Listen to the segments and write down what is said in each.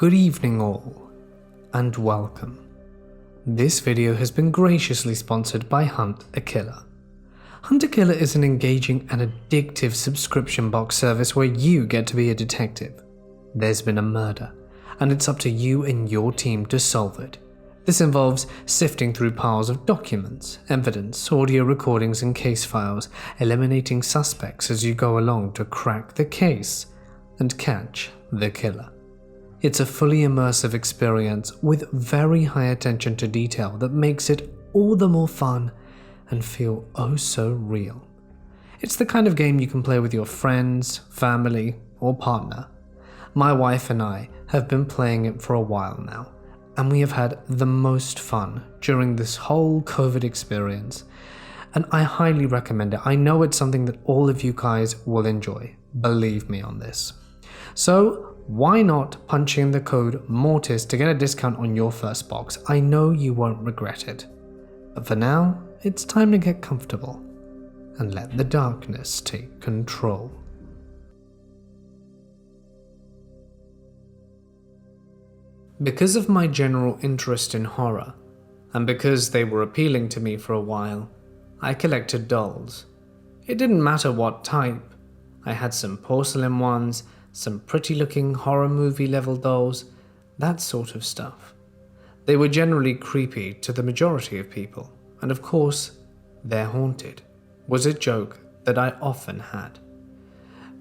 Good evening all, and welcome. This video has been graciously sponsored by Hunt a Killer. Hunt a Killer is an engaging and addictive subscription box service where you get to be a detective. There's been a murder, and it's up to you and your team to solve it. This involves sifting through piles of documents, evidence, audio recordings and case files, eliminating suspects as you go along to crack the case and catch the killer. It's a fully immersive experience with very high attention to detail that makes it all the more fun and feel oh so real. It's the kind of game you can play with your friends, family, or partner. My wife and I have been playing it for a while now, and we have had the most fun during this whole COVID experience, and I highly recommend it. I know it's something that all of you guys will enjoy, believe me on this. So why not punch in the code Mortis to get a discount on your first box? I know you won't regret it. But for now, it's time to get comfortable and let the darkness take control. Because of my general interest in horror, and because they were appealing to me for a while, I collected dolls. It didn't matter what type. I had some porcelain ones, some pretty looking horror movie level dolls, that sort of stuff. They were generally creepy to the majority of people, and of course, they're haunted, was a joke that I often had.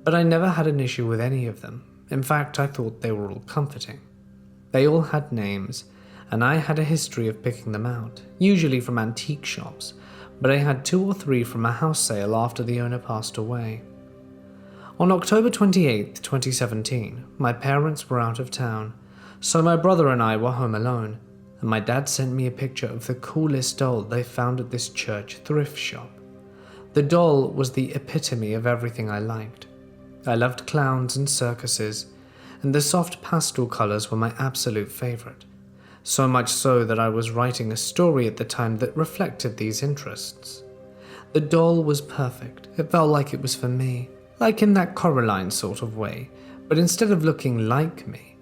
But I never had an issue with any of them. In fact, I thought they were all comforting. They all had names, and I had a history of picking them out, usually from antique shops, but I had 2 or 3 from a house sale after the owner passed away. On October 28, 2017, my parents were out of town, so my brother and I were home alone, and my dad sent me a picture of the coolest doll they found at this church thrift shop. The doll was the epitome of everything I liked. I loved clowns and circuses, and the soft pastel colors were my absolute favorite, so much so that I was writing a story at the time that reflected these interests. The doll was perfect. It felt like it was for me. Like in that Coraline sort of way, but instead of looking like me,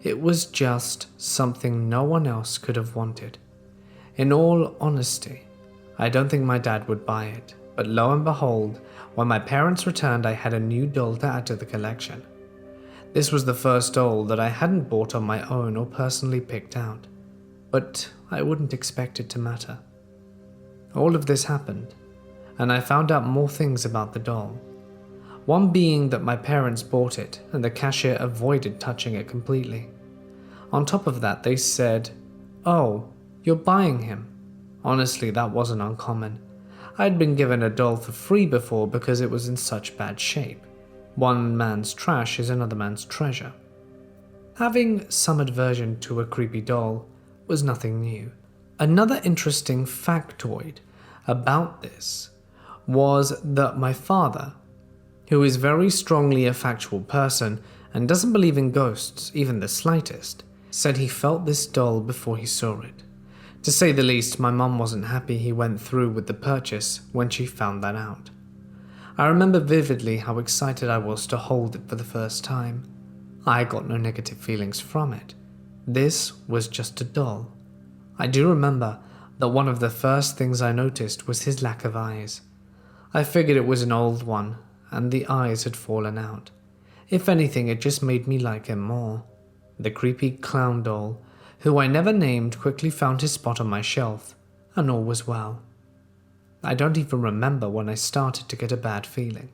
it was just something no one else could have wanted. In all honesty, I don't think my dad would buy it, but lo and behold, when my parents returned, I had a new doll to add to the collection. This was the first doll that I hadn't bought on my own or personally picked out, but I wouldn't expect it to matter. All of this happened, and I found out more things about the doll. One being that my parents bought it and the cashier avoided touching it completely. On top of that, they said, "Oh, you're buying him." Honestly, that wasn't uncommon. I'd been given a doll for free before because it was in such bad shape. One man's trash is another man's treasure. Having some aversion to a creepy doll was nothing new. Another interesting factoid about this was that my father, who is very strongly a factual person and doesn't believe in ghosts even the slightest, said he felt this doll before he saw it. To say the least, my mum wasn't happy he went through with the purchase when she found that out. I remember vividly how excited I was to hold it for the first time. I got no negative feelings from it. This was just a doll. I do remember that one of the first things I noticed was his lack of eyes. I figured it was an old one, and the eyes had fallen out. If anything, it just made me like him more. The creepy clown doll, who I never named, quickly found his spot on my shelf, and all was well. I don't even remember when I started to get a bad feeling.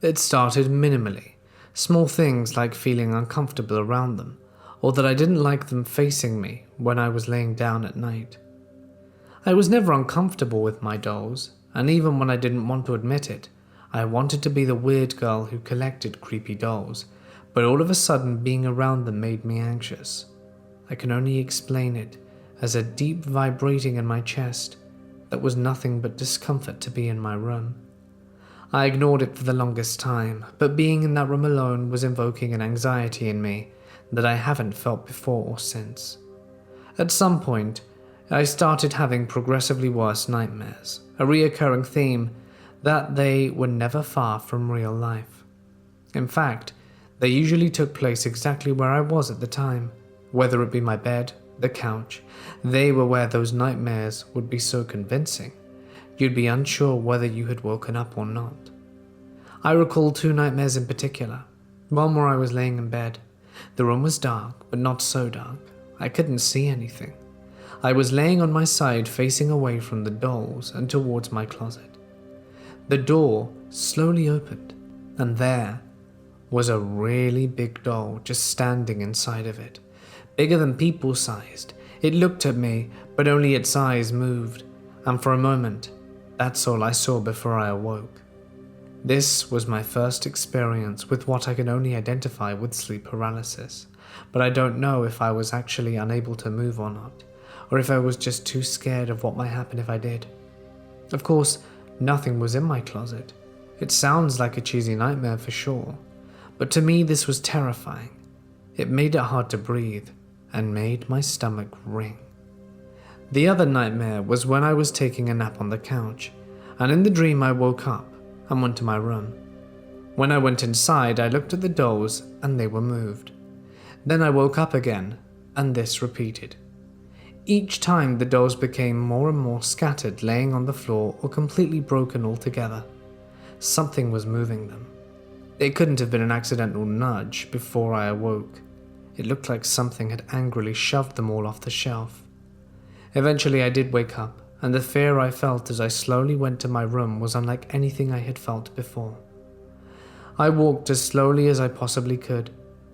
It started minimally, small things like feeling uncomfortable around them, or that I didn't like them facing me when I was laying down at night. I was never uncomfortable with my dolls, and even when I didn't want to admit it, I wanted to be the weird girl who collected creepy dolls, but all of a sudden being around them made me anxious. I can only explain it as a deep vibrating in my chest that was nothing but discomfort to be in my room. I ignored it for the longest time, but being in that room alone was invoking an anxiety in me that I haven't felt before or since. At some point, I started having progressively worse nightmares, a reoccurring theme that they were never far from real life. In fact, They usually took place exactly where I was at the time, whether it be my bed, the couch. They were where those nightmares would be so convincing, you'd be unsure whether you had woken up or not. I recall 2 nightmares in particular. One where I was laying in bed. The room was dark, but not so dark. I couldn't see anything. I was laying on my side facing away from the dolls and towards my closet. The door slowly opened, and there was a really big doll just standing inside of it, bigger than people-sized. It looked at me, but only its eyes moved, and for a moment, that's all I saw before I awoke. This was my first experience with what I can only identify with sleep paralysis, but I don't know if I was actually unable to move or not, or if I was just too scared of what might happen if I did. Of course, nothing was in my closet. It sounds like a cheesy nightmare for sure, but to me this was terrifying. It made it hard to breathe and made my stomach ring. The other nightmare was when I was taking a nap on the couch, and in the dream I woke up and went to my room. When I went inside, I looked at the dolls and they were moved. Then I woke up again, and this repeated. Each time the dolls became more and more scattered, laying on the floor or completely broken altogether. Something was moving them. It couldn't have been an accidental nudge before I awoke. It looked like something had angrily shoved them all off the shelf. Eventually I did wake up, and the fear I felt as I slowly went to my room was unlike anything I had felt before. I walked as slowly as I possibly could,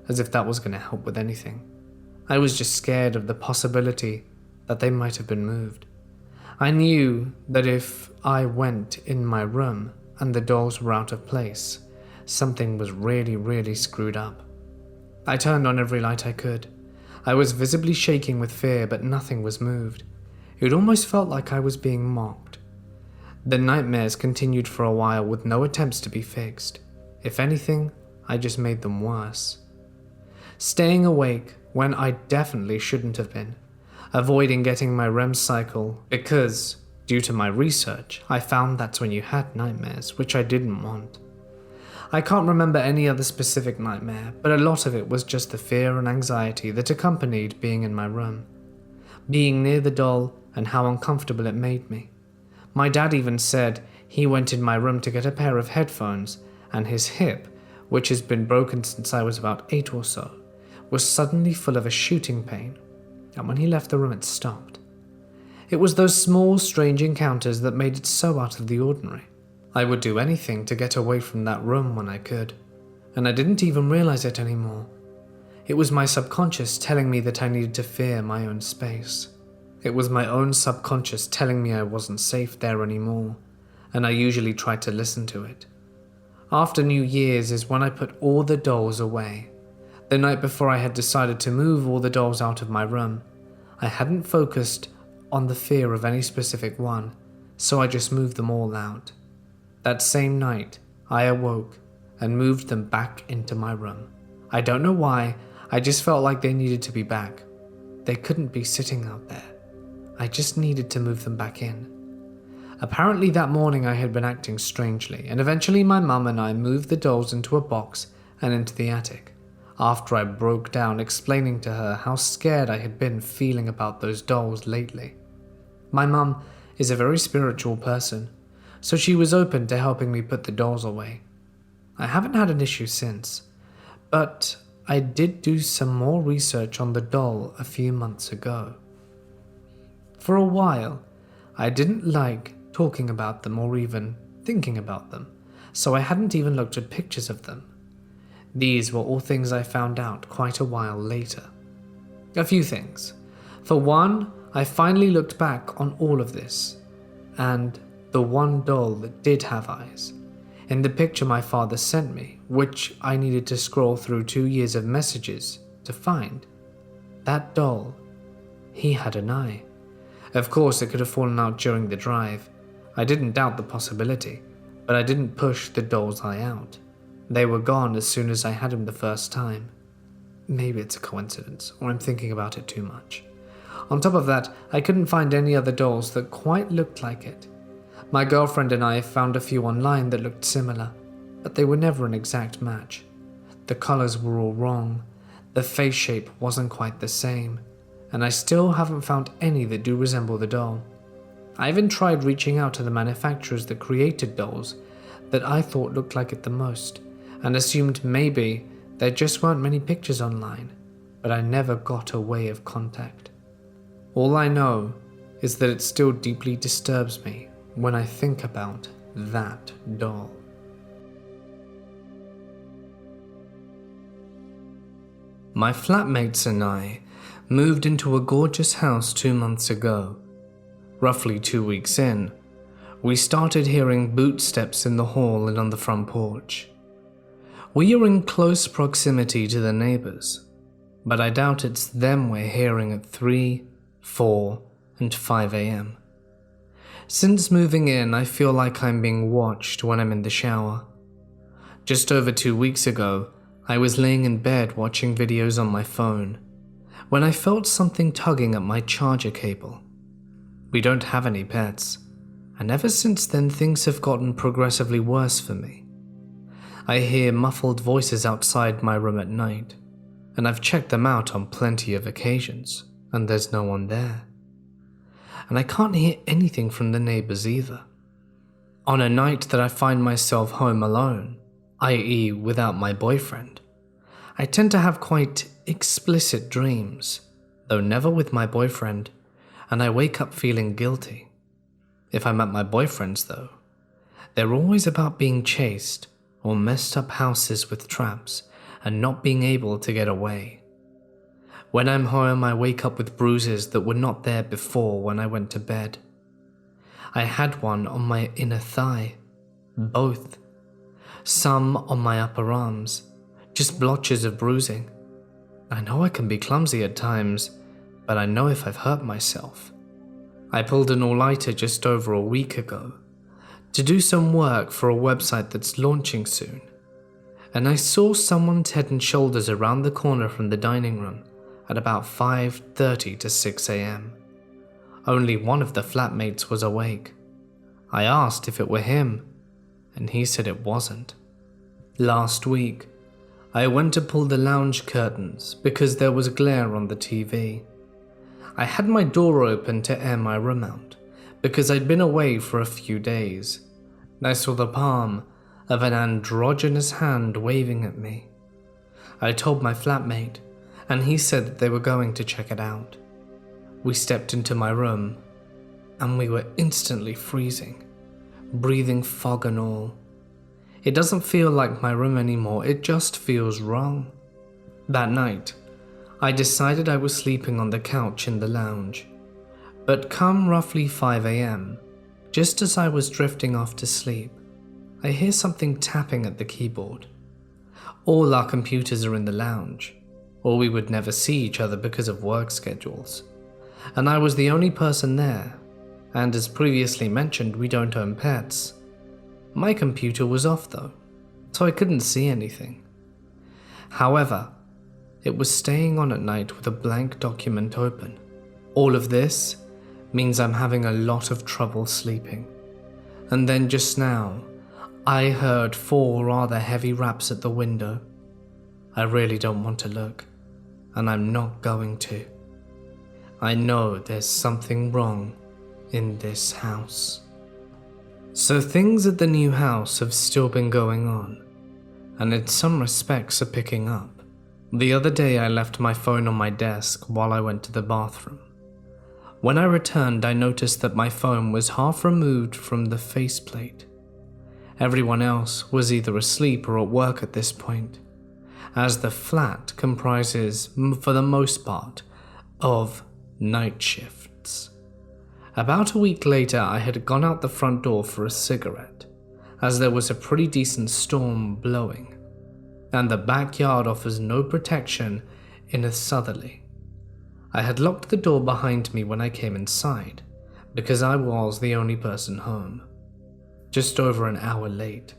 as if that was going to help with anything. I was just scared of the possibility that they might have been moved. I knew that if I went in my room and the dolls were out of place, something was really screwed up. I turned on every light I could. I was visibly shaking with fear, but nothing was moved. It almost felt like I was being mocked. The nightmares continued for a while with no attempts to be fixed. If anything, I just made them worse. Staying awake when I definitely shouldn't have been. Avoiding getting my REM cycle because, due to my research, I found that's when you had nightmares, which I didn't want. I can't remember any other specific nightmare, but a lot of it was just the fear and anxiety that accompanied being in my room. Being near the doll and how uncomfortable it made me. My dad even said he went in my room to get a pair of headphones, and his hip, which has been broken since I was about 8 or so, was suddenly full of a shooting pain, and when he left the room it stopped. It was those small, strange encounters that made it so out of the ordinary. I would do anything to get away from that room when I could, and I didn't even realize it anymore. It was my subconscious telling me that I needed to fear my own space. It was my own subconscious telling me I wasn't safe there anymore, and I usually tried to listen to it. After New Year's is when I put all the dolls away. The night before I had decided to move all the dolls out of my room. I hadn't focused on the fear of any specific one, so I just moved them all out. That same night, I awoke and moved them back into my room. I don't know why, I just felt like they needed to be back. They couldn't be sitting out there. I just needed to move them back in. Apparently that morning I had been acting strangely, and eventually my mum and I moved the dolls into a box and into the attic, after I broke down explaining to her how scared I had been feeling about those dolls lately. My mum is a very spiritual person, so she was open to helping me put the dolls away. I haven't had an issue since, but I did do some more research on the doll a few months ago. For a while, I didn't like talking about them or even thinking about them, so I hadn't even looked at pictures of them. These were all things I found out quite a while later. A few things. For one, I finally looked back on all of this, and the one doll that did have eyes. In the picture my father sent me, which I needed to scroll through 2 years of messages to find, that doll, he had an eye. Of course, it could have fallen out during the drive. I didn't doubt the possibility, but I didn't push the doll's eye out. They were gone as soon as I had him the first time. Maybe it's a coincidence, or I'm thinking about it too much. On top of that, I couldn't find any other dolls that quite looked like it. My girlfriend and I found a few online that looked similar, but they were never an exact match. The colors were all wrong, the face shape wasn't quite the same, and I still haven't found any that do resemble the doll. I even tried reaching out to the manufacturers that created dolls that I thought looked like it the most, and assumed maybe there just weren't many pictures online, but I never got a way of contact. All I know is that it still deeply disturbs me when I think about that doll. My flatmates and I moved into a gorgeous house 2 months ago. Roughly 2 weeks in, we started hearing bootsteps in the hall and on the front porch. We are in close proximity to the neighbors, but I doubt it's them we're hearing at 3, 4, and 5 a.m. Since moving in, I feel like I'm being watched when I'm in the shower. Just over 2 weeks ago, I was laying in bed watching videos on my phone when I felt something tugging at my charger cable. We don't have any pets, and ever since then things have gotten progressively worse for me. I hear muffled voices outside my room at night, and I've checked them out on plenty of occasions, and there's no one there. And I can't hear anything from the neighbors either. On a night that I find myself home alone, i.e. without my boyfriend, I tend to have quite explicit dreams, though never with my boyfriend, and I wake up feeling guilty. If I'm at my boyfriend's though, they're always about being chased or messed up houses with traps and not being able to get away. When I'm home, I wake up with bruises that were not there before when I went to bed. I had one on my inner thigh, both. Some on my upper arms, just blotches of bruising. I know I can be clumsy at times, but I know if I've hurt myself. I pulled an all-nighter just over a week ago to do some work for a website that's launching soon, and I saw someone's head and shoulders around the corner from the dining room at about 5:30 to 6 a.m. Only one of the flatmates was awake. I asked if it were him, and he said it wasn't. Last week, I went to pull the lounge curtains because there was glare on the TV. I had my door open to air my room out because I'd been away for a few days. I saw the palm of an androgynous hand waving at me. I told my flatmate, and he said that they were going to check it out. We stepped into my room, and we were instantly freezing, breathing fog and all. It doesn't feel like my room anymore, it just feels wrong. That night, I decided I was sleeping on the couch in the lounge, but come roughly 5 a.m., just as I was drifting off to sleep, I hear something tapping at the keyboard. All our computers are in the lounge, or we would never see each other because of work schedules, and I was the only person there, and as previously mentioned, we don't own pets. My computer was off though, so I couldn't see anything. However, it was staying on at night with a blank document open. All of this means I'm having a lot of trouble sleeping. And then just now, I heard 4 rather heavy raps at the window. I really don't want to look, and I'm not going to. I know there's something wrong in this house. So things at the new house have still been going on, and in some respects are picking up. The other day I left my phone on my desk while I went to the bathroom. When I returned, I noticed that my phone was half removed from the faceplate. Everyone else was either asleep or at work at this point, as the flat comprises, for the most part, of night shifts. About a week later, I had gone out the front door for a cigarette, as there was a pretty decent storm blowing, and the backyard offers no protection in a southerly. I had locked the door behind me when I came inside, because I was the only person home. Just over an hour late,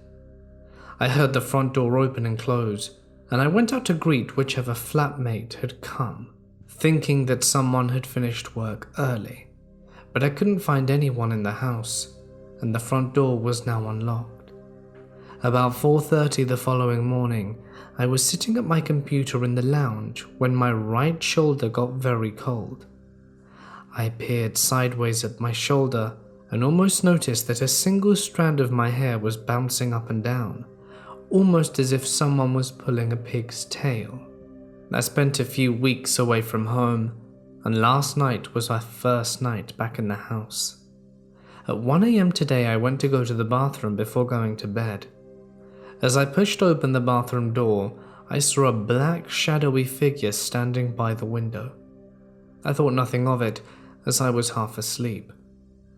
I heard the front door open and close, and I went out to greet whichever flatmate had come, thinking that someone had finished work early, but I couldn't find anyone in the house, and the front door was now unlocked. About 4:30 the following morning, I was sitting at my computer in the lounge when my right shoulder got very cold. I peered sideways at my shoulder and almost noticed that a single strand of my hair was bouncing up and down, almost as if someone was pulling a pig's tail. I spent a few weeks away from home, and last night was my first night back in the house. At 1 a.m. today, I went to go to the bathroom before going to bed. As I pushed open the bathroom door, I saw a black, shadowy figure standing by the window. I thought nothing of it, as I was half asleep.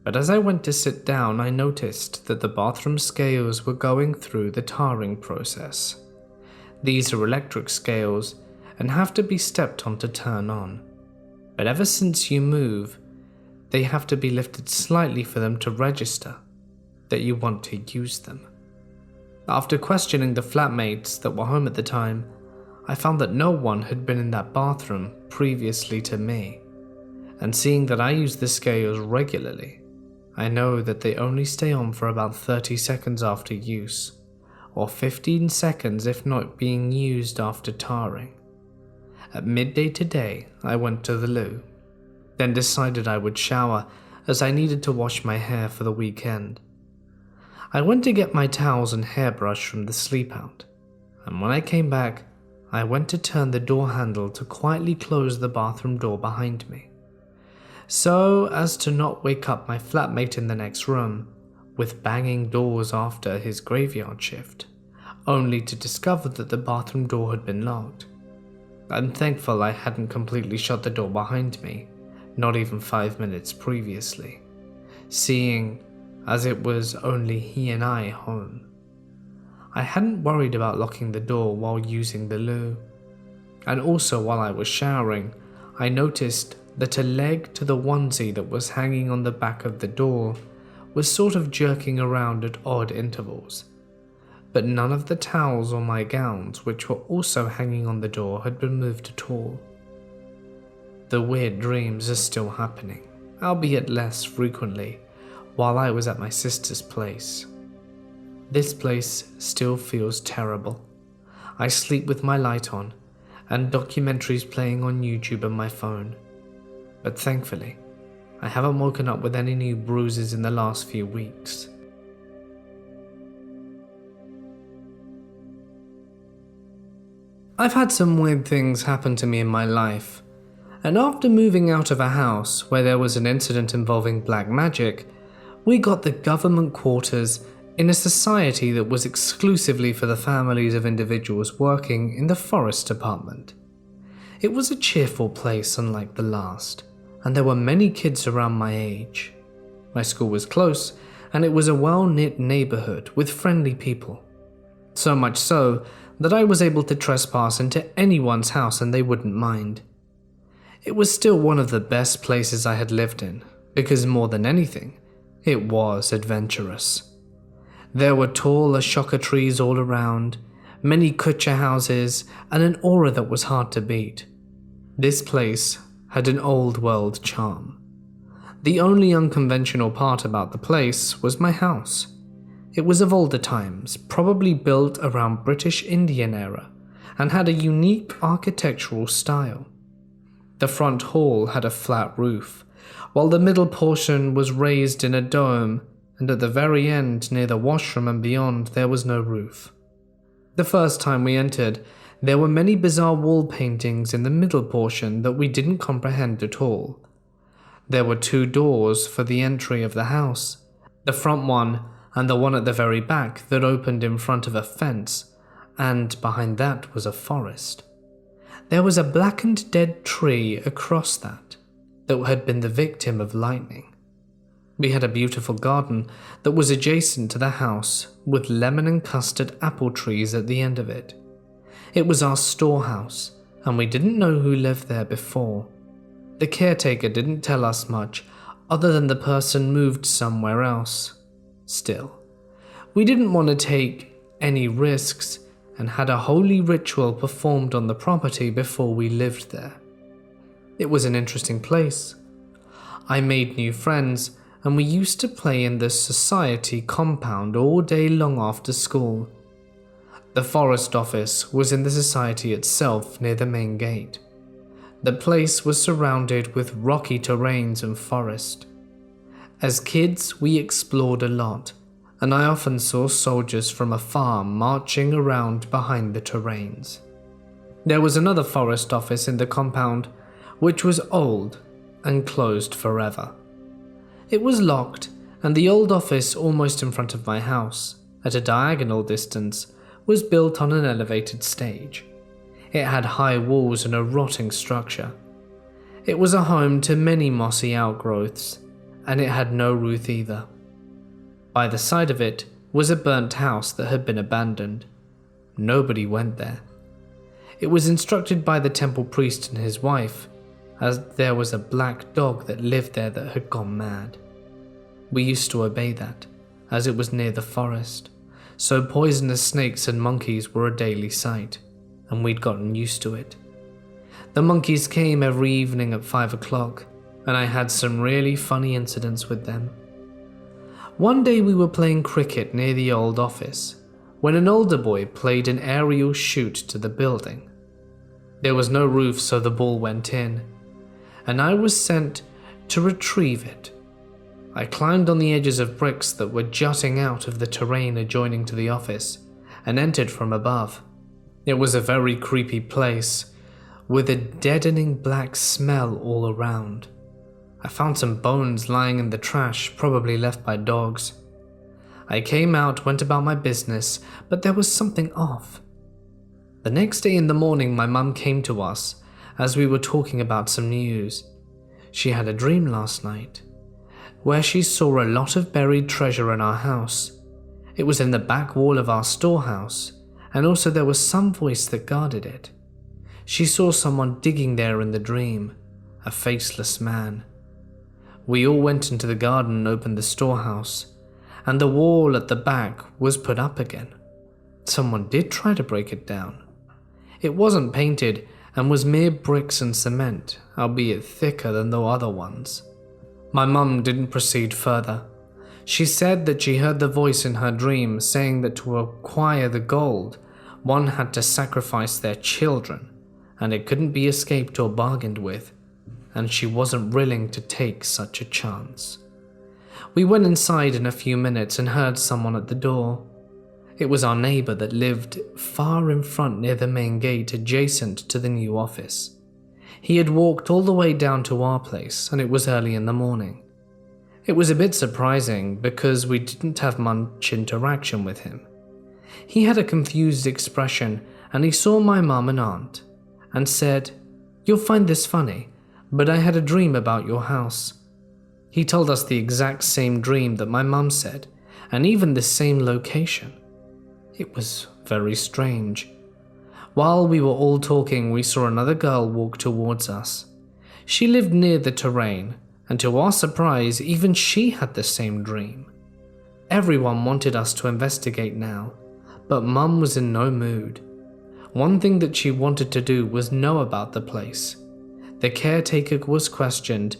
But as I went to sit down, I noticed that the bathroom scales were going through the tarring process. These are electric scales and have to be stepped on to turn on. But ever since you move, they have to be lifted slightly for them to register that you want to use them. After questioning the flatmates that were home at the time, I found that no one had been in that bathroom previously to me. And seeing that I use the scales regularly, I know that they only stay on for about 30 seconds after use, or 15 seconds if not being used after tarring. At midday today, I went to the loo, then decided I would shower as I needed to wash my hair for the weekend. I went to get my towels and hairbrush from the sleep out, and when I came back, I went to turn the door handle to quietly close the bathroom door behind me, so as to not wake up my flatmate in the next room with banging doors after his graveyard shift, only to discover that the bathroom door had been locked. I'm thankful I hadn't completely shut the door behind me, not even 5 minutes previously, seeing as it was only he and I home. I hadn't worried about locking the door while using the loo, and also while I was showering, I noticed that a leg to the onesie that was hanging on the back of the door was sort of jerking around at odd intervals, but none of the towels or my gowns, which were also hanging on the door, had been moved at all. The weird dreams are still happening, albeit less frequently, while I was at my sister's place. This place still feels terrible. I sleep with my light on, and documentaries playing on YouTube on my phone. But thankfully, I haven't woken up with any new bruises in the last few weeks. I've had some weird things happen to me in my life, and after moving out of a house where there was an incident involving black magic, we got the government quarters in a society that was exclusively for the families of individuals working in the forest department. It was a cheerful place unlike the last, and there were many kids around my age. My school was close, and it was a well-knit neighborhood with friendly people. So much so that I was able to trespass into anyone's house and they wouldn't mind. It was still one of the best places I had lived in, because more than anything, it was adventurous. There were tall ashoka trees all around, many kucha houses, and an aura that was hard to beat. This place had an old world charm. The only unconventional part about the place was my house. It was of older times, probably built around British Indian era, and had a unique architectural style. The front hall had a flat roof, while the middle portion was raised in a dome, and at the very end, near the washroom and beyond, there was no roof. The first time we entered, there were many bizarre wall paintings in the middle portion that we didn't comprehend at all. There were 2 doors for the entry of the house, the front one and the one at the very back that opened in front of a fence, and behind that was a forest. There was a blackened dead tree across that had been the victim of lightning. We had a beautiful garden that was adjacent to the house with lemon and custard apple trees at the end of it. It was our storehouse, and we didn't know who lived there before. The caretaker didn't tell us much other than the person moved somewhere else. Still, we didn't want to take any risks and had a holy ritual performed on the property before we lived there. It was an interesting place. I made new friends and we used to play in the society compound all day long after school. The forest office was in the society itself near the main gate. The place was surrounded with rocky terrains and forest. As kids, we explored a lot, and I often saw soldiers from afar marching around behind the terrains. There was another forest office in the compound, which was old and closed forever. It was locked, and the old office almost in front of my house, at a diagonal distance, was built on an elevated stage. It had high walls and a rotting structure. It was a home to many mossy outgrowths, and it had no roof either. By the side of it was a burnt house that had been abandoned. Nobody went there. It was instructed by the temple priest and his wife, as there was a black dog that lived there that had gone mad. We used to obey that, as it was near the forest, so poisonous snakes and monkeys were a daily sight, and we'd gotten used to it. The monkeys came every evening at 5 o'clock, and I had some really funny incidents with them. One day we were playing cricket near the old office, when an older boy played an aerial shoot to the building. There was no roof, so the ball went in, and I was sent to retrieve it. I climbed on the edges of bricks that were jutting out of the terrain adjoining to the office, and entered from above. It was a very creepy place, with a deadening black smell all around. I found some bones lying in the trash, probably left by dogs. I came out, went about my business, but there was something off. The next day in the morning, my mum came to us as we were talking about some news. She had a dream last night, where she saw a lot of buried treasure in our house. It was in the back wall of our storehouse, and also there was some voice that guarded it. She saw someone digging there in the dream, a faceless man. We all went into the garden and opened the storehouse, and the wall at the back was put up again. Someone did try to break it down. It wasn't painted and was mere bricks and cement, albeit thicker than the other ones. My mum didn't proceed further. She said that she heard the voice in her dream saying that to acquire the gold, one had to sacrifice their children, and it couldn't be escaped or bargained with, and she wasn't willing to take such a chance. We went inside in a few minutes and heard someone at the door. It was our neighbour that lived far in front near the main gate adjacent to the new office. He had walked all the way down to our place, and it was early in the morning. It was a bit surprising because we didn't have much interaction with him. He had a confused expression, and he saw my mum and aunt and said, "You'll find this funny, but I had a dream about your house." He told us the exact same dream that my mum said, and even the same location. It was very strange. While we were all talking, we saw another girl walk towards us. She lived near the terrain, and to our surprise, even she had the same dream. Everyone wanted us to investigate now, but Mum was in no mood. One thing that she wanted to do was know about the place. The caretaker was questioned,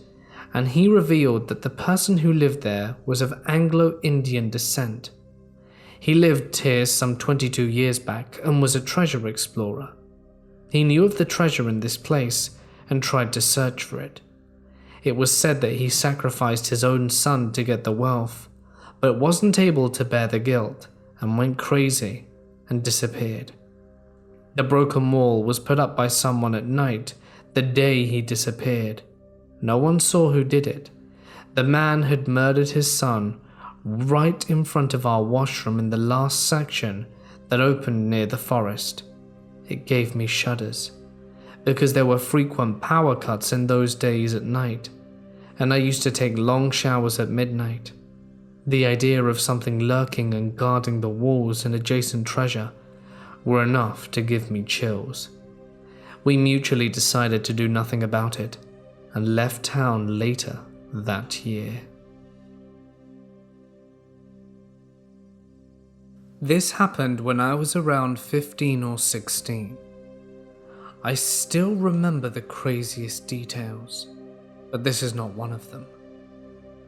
and he revealed that the person who lived there was of Anglo-Indian descent. He lived here some 22 years back and was a treasure explorer. He knew of the treasure in this place and tried to search for it. It was said that he sacrificed his own son to get the wealth, but wasn't able to bear the guilt and went crazy and disappeared. The broken wall was put up by someone at night the day he disappeared. No one saw who did it. The man had murdered his son right in front of our washroom in the last section that opened near the forest. It gave me shudders, because there were frequent power cuts in those days at night, and I used to take long showers at midnight. The idea of something lurking and guarding the walls and adjacent treasure were enough to give me chills. We mutually decided to do nothing about it, and left town later that year. This happened when I was around 15 or 16. I still remember the craziest details, but this is not one of them.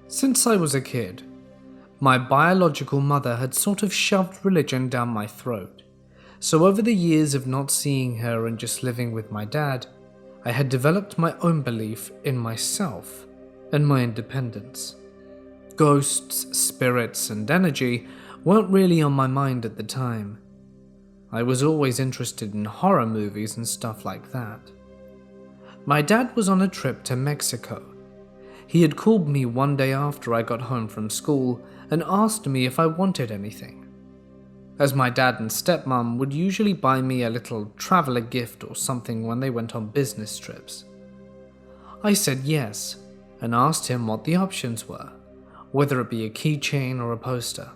Since I was a kid, my biological mother had sort of shoved religion down my throat, so over the years of not seeing her and just living with my dad, I had developed my own belief in myself and my independence. Ghosts, spirits, and energy weren't really on my mind at the time. I was always interested in horror movies and stuff like that. My dad was on a trip to Mexico. He had called me one day after I got home from school and asked me if I wanted anything, as my dad and stepmom would usually buy me a little traveler gift or something when they went on business trips. I said yes and asked him what the options were, whether it be a keychain or a poster.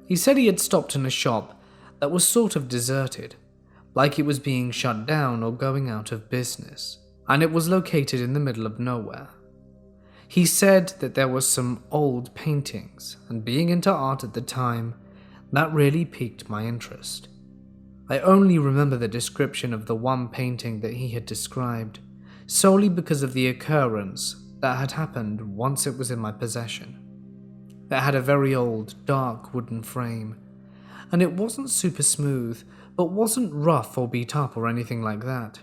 He said he had stopped in a shop that was sort of deserted, like it was being shut down or going out of business, and it was located in the middle of nowhere. He said that there were some old paintings, and being into art at the time, that really piqued my interest. I only remember the description of the one painting that he had described, solely because of the occurrence that had happened once it was in my possession. It had a very old, dark wooden frame, and it wasn't super smooth, but wasn't rough or beat up or anything like that.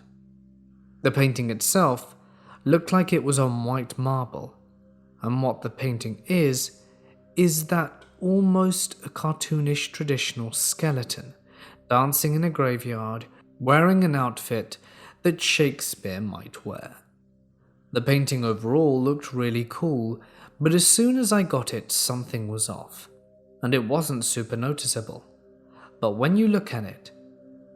The painting itself looked like it was on white marble, and what the painting is that almost a cartoonish traditional skeleton dancing in a graveyard wearing an outfit that Shakespeare might wear. The painting overall looked really cool, but as soon as I got it, something was off, and it wasn't super noticeable. But when you look at it,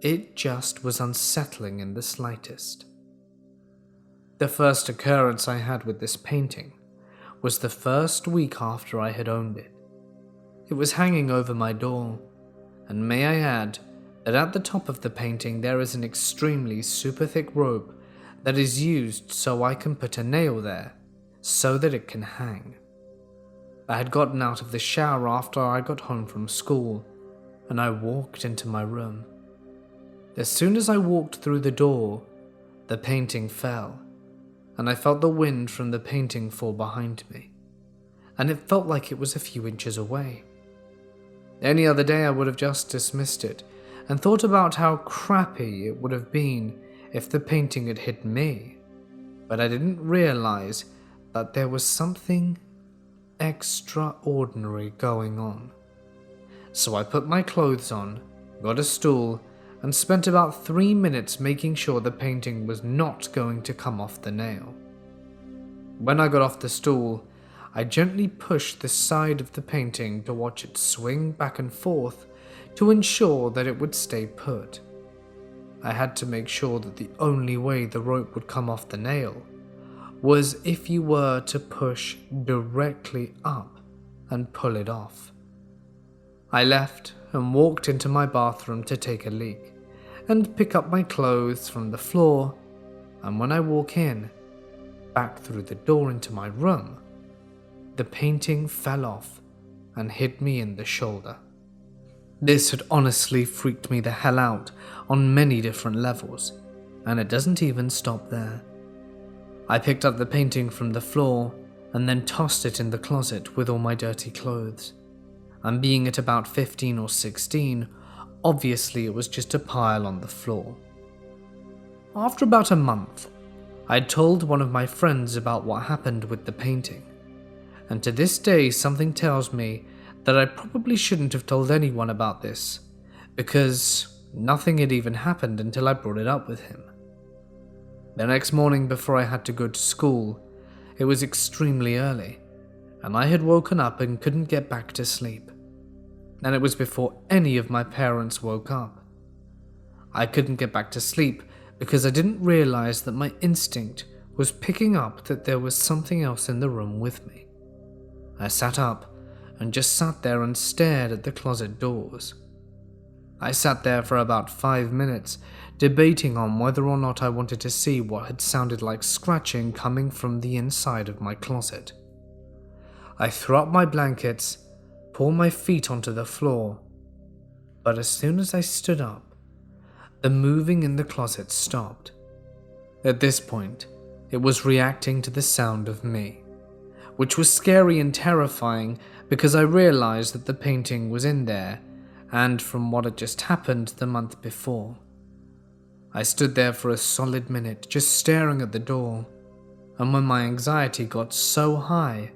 it just was unsettling in the slightest. The first occurrence I had with this painting was the first week after I had owned it. It was hanging over my door, and may I add that at the top of the painting there is an extremely super thick rope that is used so I can put a nail there so that it can hang. I had gotten out of the shower after I got home from school, and I walked into my room. As soon as I walked through the door, the painting fell, and I felt the wind from the painting fall behind me, and it felt like it was a few inches away. Any other day I would have just dismissed it and thought about how crappy it would have been if the painting had hit me, but I didn't realize that there was something extraordinary going on. So I put my clothes on, got a stool, and spent about 3 minutes making sure the painting was not going to come off the nail. When I got off the stool, I gently pushed the side of the painting to watch it swing back and forth to ensure that it would stay put. I had to make sure that the only way the rope would come off the nail was if you were to push directly up and pull it off. I left and walked into my bathroom to take a leak and pick up my clothes from the floor, and when I walk in, back through the door into my room, the painting fell off and hit me in the shoulder. This had honestly freaked me the hell out on many different levels, and it doesn't even stop there. I picked up the painting from the floor and then tossed it in the closet with all my dirty clothes. And being at about 15 or 16, obviously it was just a pile on the floor. After about a month, I told one of my friends about what happened with the painting, and to this day something tells me that I probably shouldn't have told anyone about this, because nothing had even happened until I brought it up with him. The next morning before I had to go to school, it was extremely early, and I had woken up and couldn't get back to sleep. And it was before any of my parents woke up. I couldn't get back to sleep because I didn't realize that my instinct was picking up that there was something else in the room with me. I sat up and just sat there and stared at the closet doors. I sat there for about 5 minutes, debating on whether or not I wanted to see what had sounded like scratching coming from the inside of my closet. I threw up my blankets, pulled my feet onto the floor, but as soon as I stood up, the moving in the closet stopped. At this point, it was reacting to the sound of me, which was scary and terrifying because I realized that the painting was in there, and from what had just happened the month before. I stood there for a solid minute just staring at the door, and when my anxiety got so high,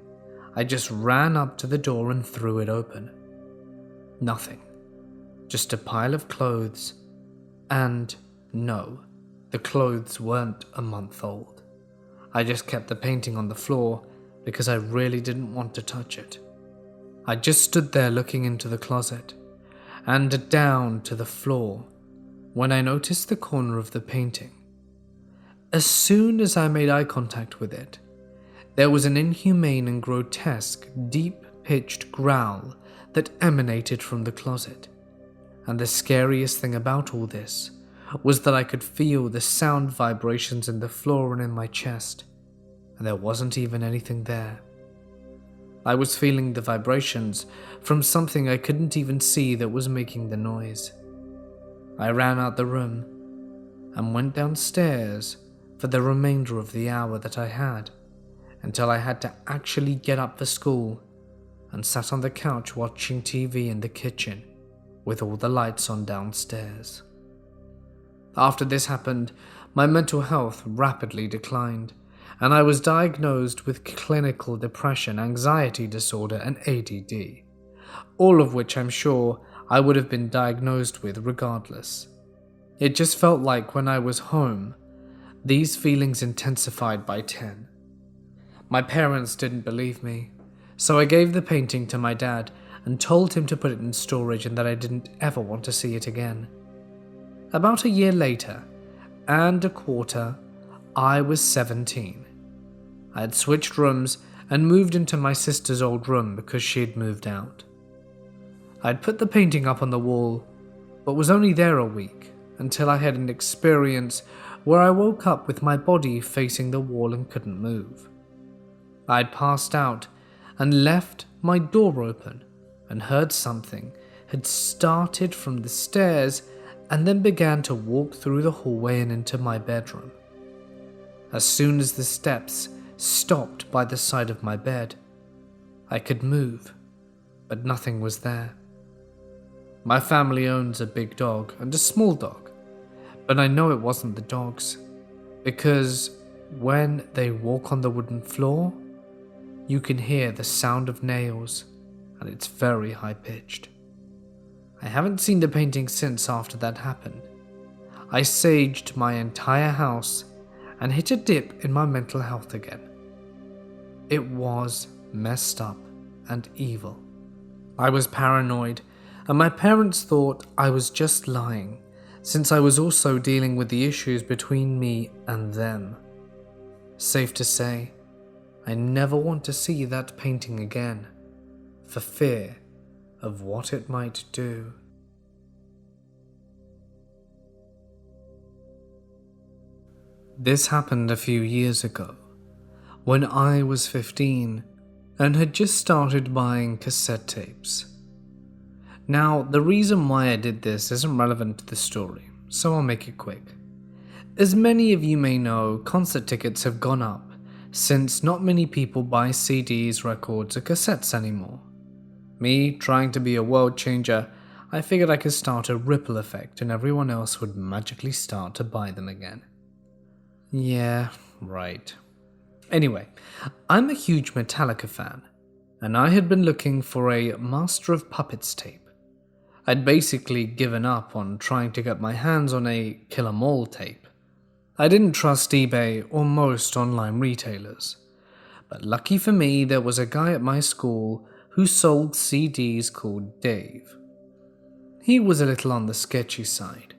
I just ran up to the door and threw it open. Nothing. Just a pile of clothes, and no, the clothes weren't a month old. I just kept the painting on the floor because I really didn't want to touch it. I just stood there looking into the closet and down to the floor when I noticed the corner of the painting. As soon as I made eye contact with it, there was an inhumane and grotesque, deep-pitched growl that emanated from the closet. And the scariest thing about all this was that I could feel the sound vibrations in the floor and in my chest, and there wasn't even anything there. I was feeling the vibrations from something I couldn't even see that was making the noise. I ran out the room and went downstairs for the remainder of the hour that I had, until I had to actually get up for school, and sat on the couch watching TV in the kitchen with all the lights on downstairs. After this happened, my mental health rapidly declined, and I was diagnosed with clinical depression, anxiety disorder, and ADD, all of which I'm sure I would have been diagnosed with regardless. It just felt like when I was home, these feelings intensified by 10. My parents didn't believe me, so I gave the painting to my dad and told him to put it in storage and that I didn't ever want to see it again. About a year later, and a quarter, I was 17. I had switched rooms and moved into my sister's old room because she had moved out. I'd put the painting up on the wall, but was only there a week until I had an experience where I woke up with my body facing the wall and couldn't move. I'd passed out and left my door open and heard something had started from the stairs and then began to walk through the hallway and into my bedroom. As soon as the steps stopped by the side of my bed, I could move, but nothing was there. My family owns a big dog and a small dog, but I know it wasn't the dog's, because when they walk on the wooden floor, you can hear the sound of nails, and it's very high-pitched. I haven't seen the painting since after that happened. I saged my entire house and hit a dip in my mental health again. It was messed up and evil. I was paranoid, and my parents thought I was just lying, since I was also dealing with the issues between me and them. Safe to say, I never want to see that painting again, for fear of what it might do. This happened a few years ago, when I was 15 and had just started buying cassette tapes. Now, the reason why I did this isn't relevant to the story, so I'll make it quick. As many of you may know, concert tickets have gone up since not many people buy CDs, records, or cassettes anymore. Me, trying to be a world changer, I figured I could start a ripple effect and everyone else would magically start to buy them again. Yeah, right. Anyway, I'm a huge Metallica fan, and I had been looking for a Master of Puppets tape. I'd basically given up on trying to get my hands on a Kill 'Em All tape. I didn't trust eBay or most online retailers, but lucky for me there was a guy at my school who sold CDs called Dave. He was a little on the sketchy side,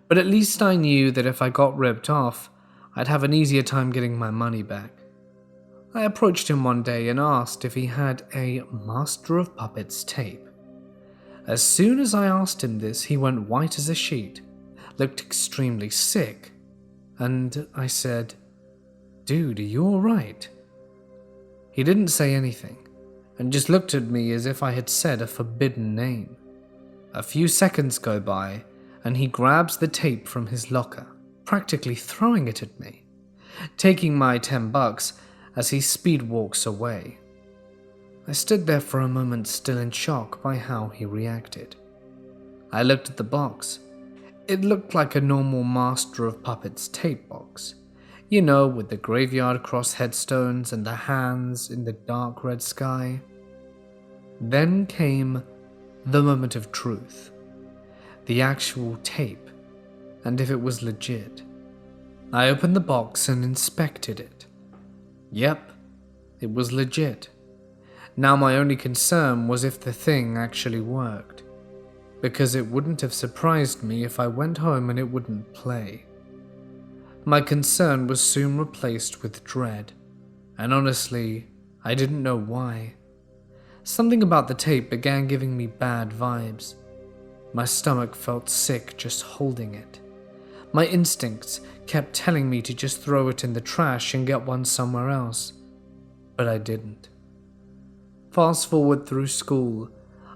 but at least I knew that if I got ripped off, I'd have an easier time getting my money back. I approached him one day and asked if he had a Master of Puppets tape. As soon as I asked him this, he went white as a sheet, looked extremely sick, and I said, "Dude, are you alright?" He didn't say anything, and just looked at me as if I had said a forbidden name. A few seconds go by, and he grabs the tape from his locker, practically throwing it at me, taking my $10 as he speed walks away, I stood there for a moment, still in shock by how he reacted. I looked at the box. It looked like a normal Master of Puppets tape box. You know, with the graveyard cross headstones and the hands in the dark red sky. Then came the moment of truth. The actual tape, and if it was legit. I opened the box and inspected it. Yep, it was legit. Now my only concern was if the thing actually worked, because it wouldn't have surprised me if I went home and it wouldn't play. My concern was soon replaced with dread, and honestly, I didn't know why. Something about the tape began giving me bad vibes. My stomach felt sick just holding it. My instincts kept telling me to just throw it in the trash and get one somewhere else, but I didn't. Fast forward through school,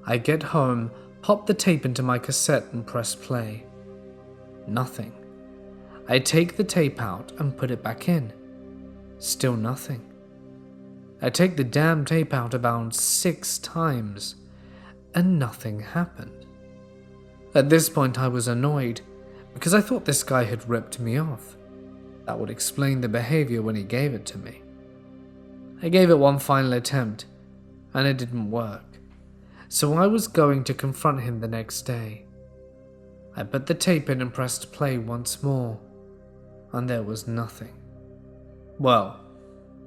I get home, pop the tape into my cassette and press play. Nothing. I take the tape out and put it back in. Still nothing. I take the damn tape out about 6 times, and nothing happened. At this point I was annoyed, because I thought this guy had ripped me off. That would explain the behavior when he gave it to me. I gave it one final attempt, and it didn't work, so I was going to confront him the next day. I put the tape in and pressed play once more, and there was nothing. Well,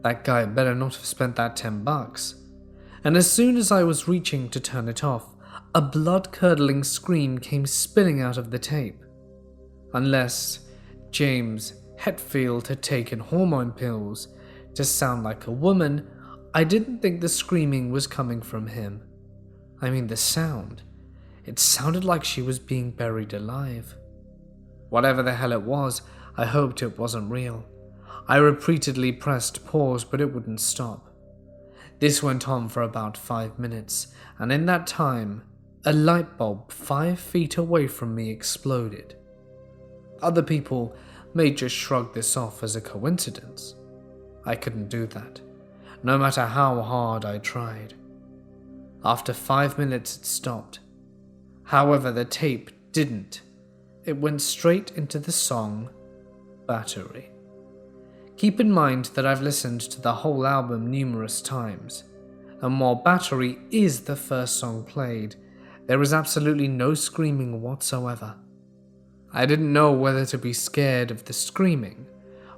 that guy better not have spent that $10. And as soon as I was reaching to turn it off, a blood-curdling scream came spilling out of the tape. Unless James Hetfield had taken hormone pills to sound like a woman, I didn't think the screaming was coming from him. I mean, the sound. It sounded like she was being buried alive. Whatever the hell it was, I hoped it wasn't real. I repeatedly pressed pause, but it wouldn't stop. This went on for about 5 minutes, and in that time, a light bulb 5 feet away from me exploded. Other people may just shrug this off as a coincidence. I couldn't do that, no matter how hard I tried. After 5 minutes it stopped. However, the tape didn't. It went straight into the song Battery. Keep in mind that I've listened to the whole album numerous times, and while Battery is the first song played, there is absolutely no screaming whatsoever. I didn't know whether to be scared of the screaming,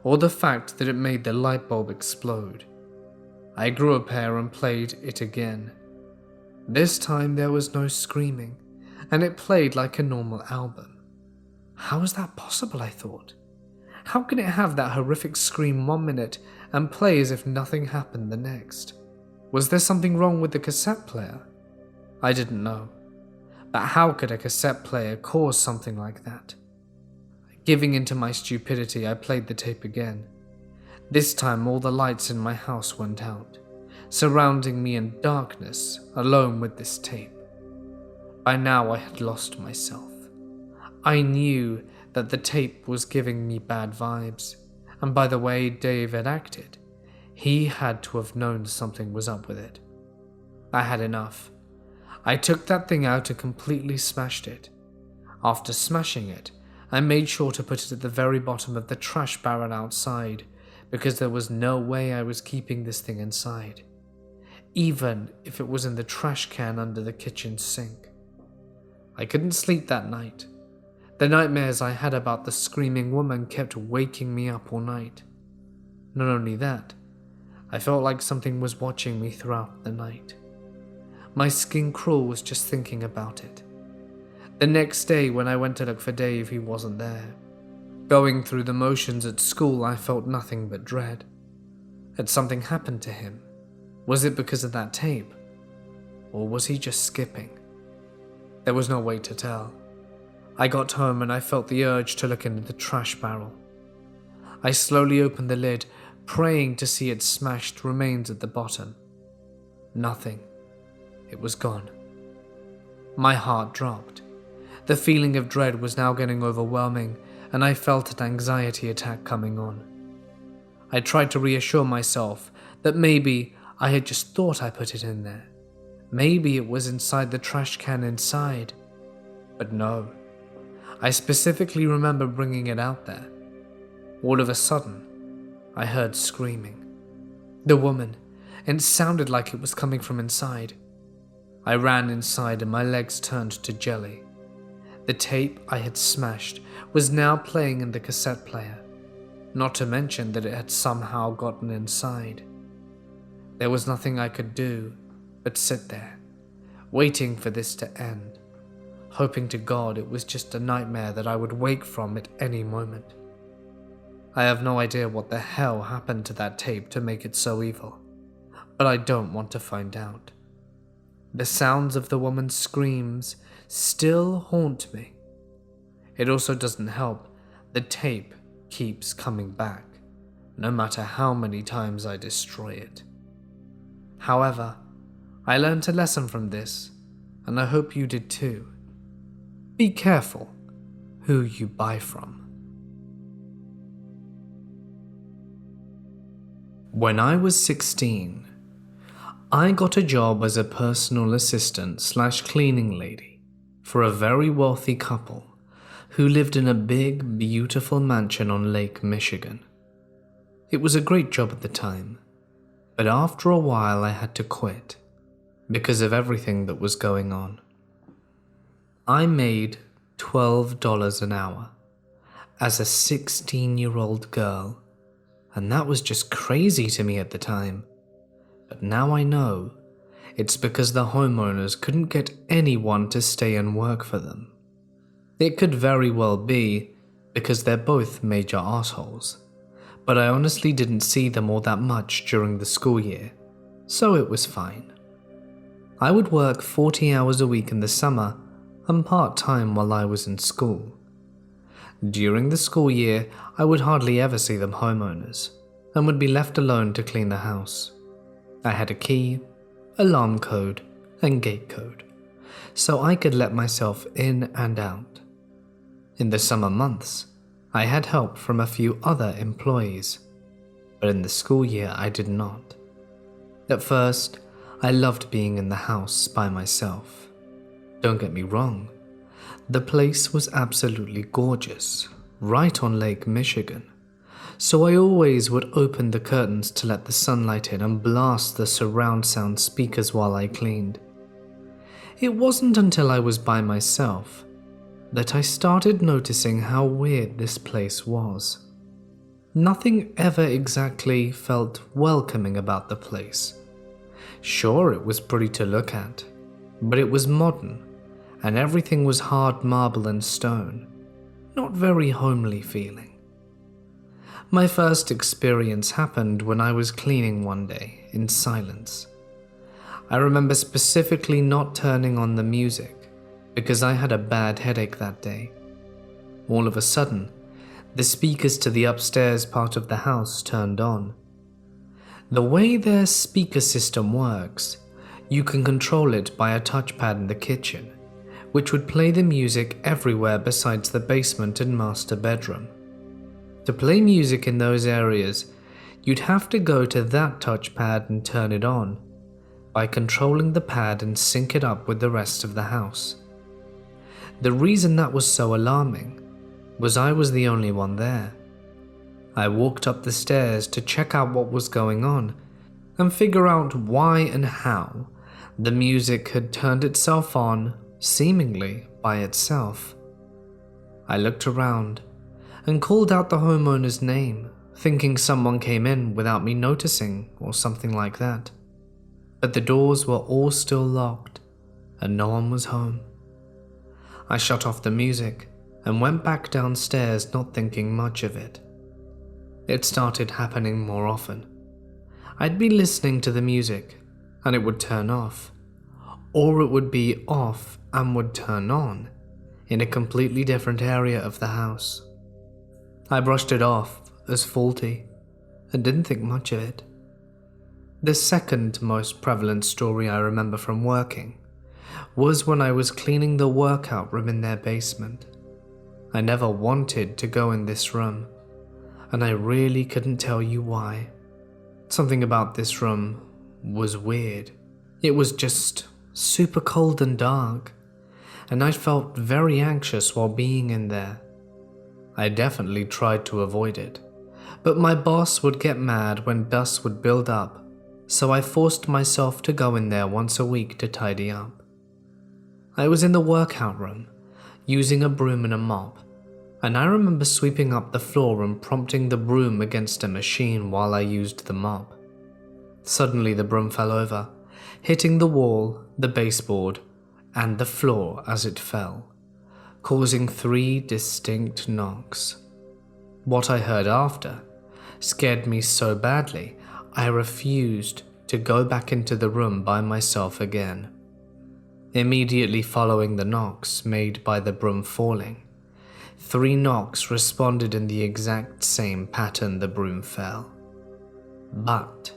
or the fact that it made the light bulb explode. I grew a pair and played it again. This time there was no screaming, and it played like a normal album. How is that possible, I thought? How can it have that horrific scream 1 minute and play as if nothing happened the next? Was there something wrong with the cassette player? I didn't know. But how could a cassette player cause something like that? Giving into my stupidity, I played the tape again. This time all the lights in my house went out, surrounding me in darkness, alone with this tape. By now I had lost myself. I knew that the tape was giving me bad vibes, and by the way Dave had acted, he had to have known something was up with it. I had enough. I took that thing out and completely smashed it. After smashing it, I made sure to put it at the very bottom of the trash barrel outside, because there was no way I was keeping this thing inside, even if it was in the trash can under the kitchen sink. I couldn't sleep that night. The nightmares I had about the screaming woman kept waking me up all night. Not only that, I felt like something was watching me throughout the night. My skin crawls just thinking about it. The next day when I went to look for Dave, he wasn't there. Going through the motions at school, I felt nothing but dread. Had something happened to him? Was it because of that tape? Or was he just skipping? There was no way to tell. I got home and I felt the urge to look into the trash barrel. I slowly opened the lid, praying to see its smashed remains at the bottom. Nothing. It was gone. My heart dropped. The feeling of dread was now getting overwhelming, and I felt an anxiety attack coming on. I tried to reassure myself that maybe I had just thought I put it in there. Maybe it was inside the trash can inside. But no, I specifically remember bringing it out there. All of a sudden, I heard screaming. The woman, and it sounded like it was coming from inside. I ran inside and my legs turned to jelly. The tape I had smashed was now playing in the cassette player, not to mention that it had somehow gotten inside. There was nothing I could do but sit there, waiting for this to end, hoping to God it was just a nightmare that I would wake from at any moment. I have no idea what the hell happened to that tape to make it so evil, but I don't want to find out. The sounds of the woman's screams still haunt me. It also doesn't help, the tape keeps coming back, no matter how many times I destroy it. However, I learned a lesson from this, and I hope you did too. Be careful who you buy from. When I was 16, I got a job as a personal assistant / cleaning lady for a very wealthy couple who lived in a big, beautiful mansion on Lake Michigan. It was a great job at the time, but after a while I had to quit because of everything that was going on. I made $12 an hour as a 16-year-old girl, and that was just crazy to me at the time. But now I know it's because the homeowners couldn't get anyone to stay and work for them. It could very well be because they're both major assholes, but I honestly didn't see them all that much during the school year, so it was fine. I would work 40 hours a week in the summer and part-time while I was in school. During the school year, I would hardly ever see them homeowners and would be left alone to clean the house. I had a key, alarm code, and gate code, so I could let myself in and out. In the summer months, I had help from a few other employees, but in the school year I did not. At first, I loved being in the house by myself. Don't get me wrong, the place was absolutely gorgeous, right on Lake Michigan, so I always would open the curtains to let the sunlight in and blast the surround sound speakers while I cleaned. It wasn't until I was by myself that I started noticing how weird this place was. Nothing ever exactly felt welcoming about the place. Sure, it was pretty to look at, but it was modern, and everything was hard marble and stone, not very homely feeling. My first experience happened when I was cleaning one day in silence. I remember specifically not turning on the music because I had a bad headache that day. All of a sudden, the speakers to the upstairs part of the house turned on. The way their speaker system works, you can control it by a touchpad in the kitchen, which would play the music everywhere besides the basement and master bedroom. To play music in those areas, you'd have to go to that touchpad and turn it on by controlling the pad and sync it up with the rest of the house. The reason that was so alarming was I was the only one there. I walked up the stairs to check out what was going on and figure out why and how the music had turned itself on seemingly by itself. I looked around and called out the homeowner's name, thinking someone came in without me noticing or something like that. But the doors were all still locked and no one was home. I shut off the music and went back downstairs, not thinking much of it. It started happening more often. I'd be listening to the music and it would turn off, or it would be off and would turn on in a completely different area of the house. I brushed it off as faulty and didn't think much of it. The second most prevalent story I remember from working was when I was cleaning the workout room in their basement. I never wanted to go in this room, and I really couldn't tell you why. Something about this room was weird. It was just super cold and dark, and I felt very anxious while being in there. I definitely tried to avoid it, but my boss would get mad when dust would build up, so I forced myself to go in there once a week to tidy up. I was in the workout room, using a broom and a mop, and I remember sweeping up the floor and prompting the broom against a machine while I used the mop. Suddenly the broom fell over, hitting the wall, the baseboard, and the floor as it fell, causing 3 distinct knocks. What I heard after scared me so badly, I refused to go back into the room by myself again. Immediately following the knocks made by the broom falling, 3 knocks responded in the exact same pattern the broom fell. But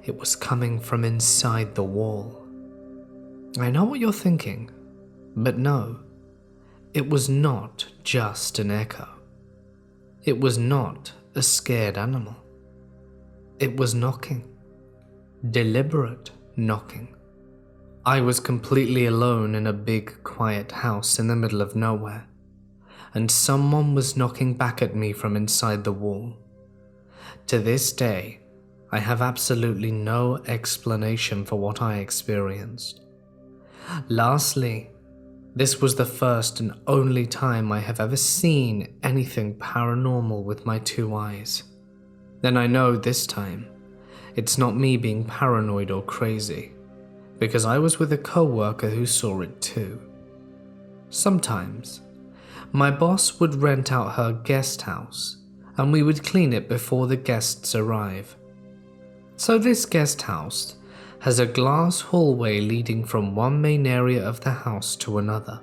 it was coming from inside the wall. I know what you're thinking, but no, it was not just an echo. It was not a scared animal. It was knocking. Deliberate knocking. I was completely alone in a big, quiet house in the middle of nowhere, and someone was knocking back at me from inside the wall. To this day, I have absolutely no explanation for what I experienced. Lastly, this was the first and only time I have ever seen anything paranormal with my 2 eyes. Then I know this time, it's not me being paranoid or crazy, because I was with a co-worker who saw it too. Sometimes, my boss would rent out her guest house, and we would clean it before the guests arrive. So this guest house has a glass hallway leading from one main area of the house to another.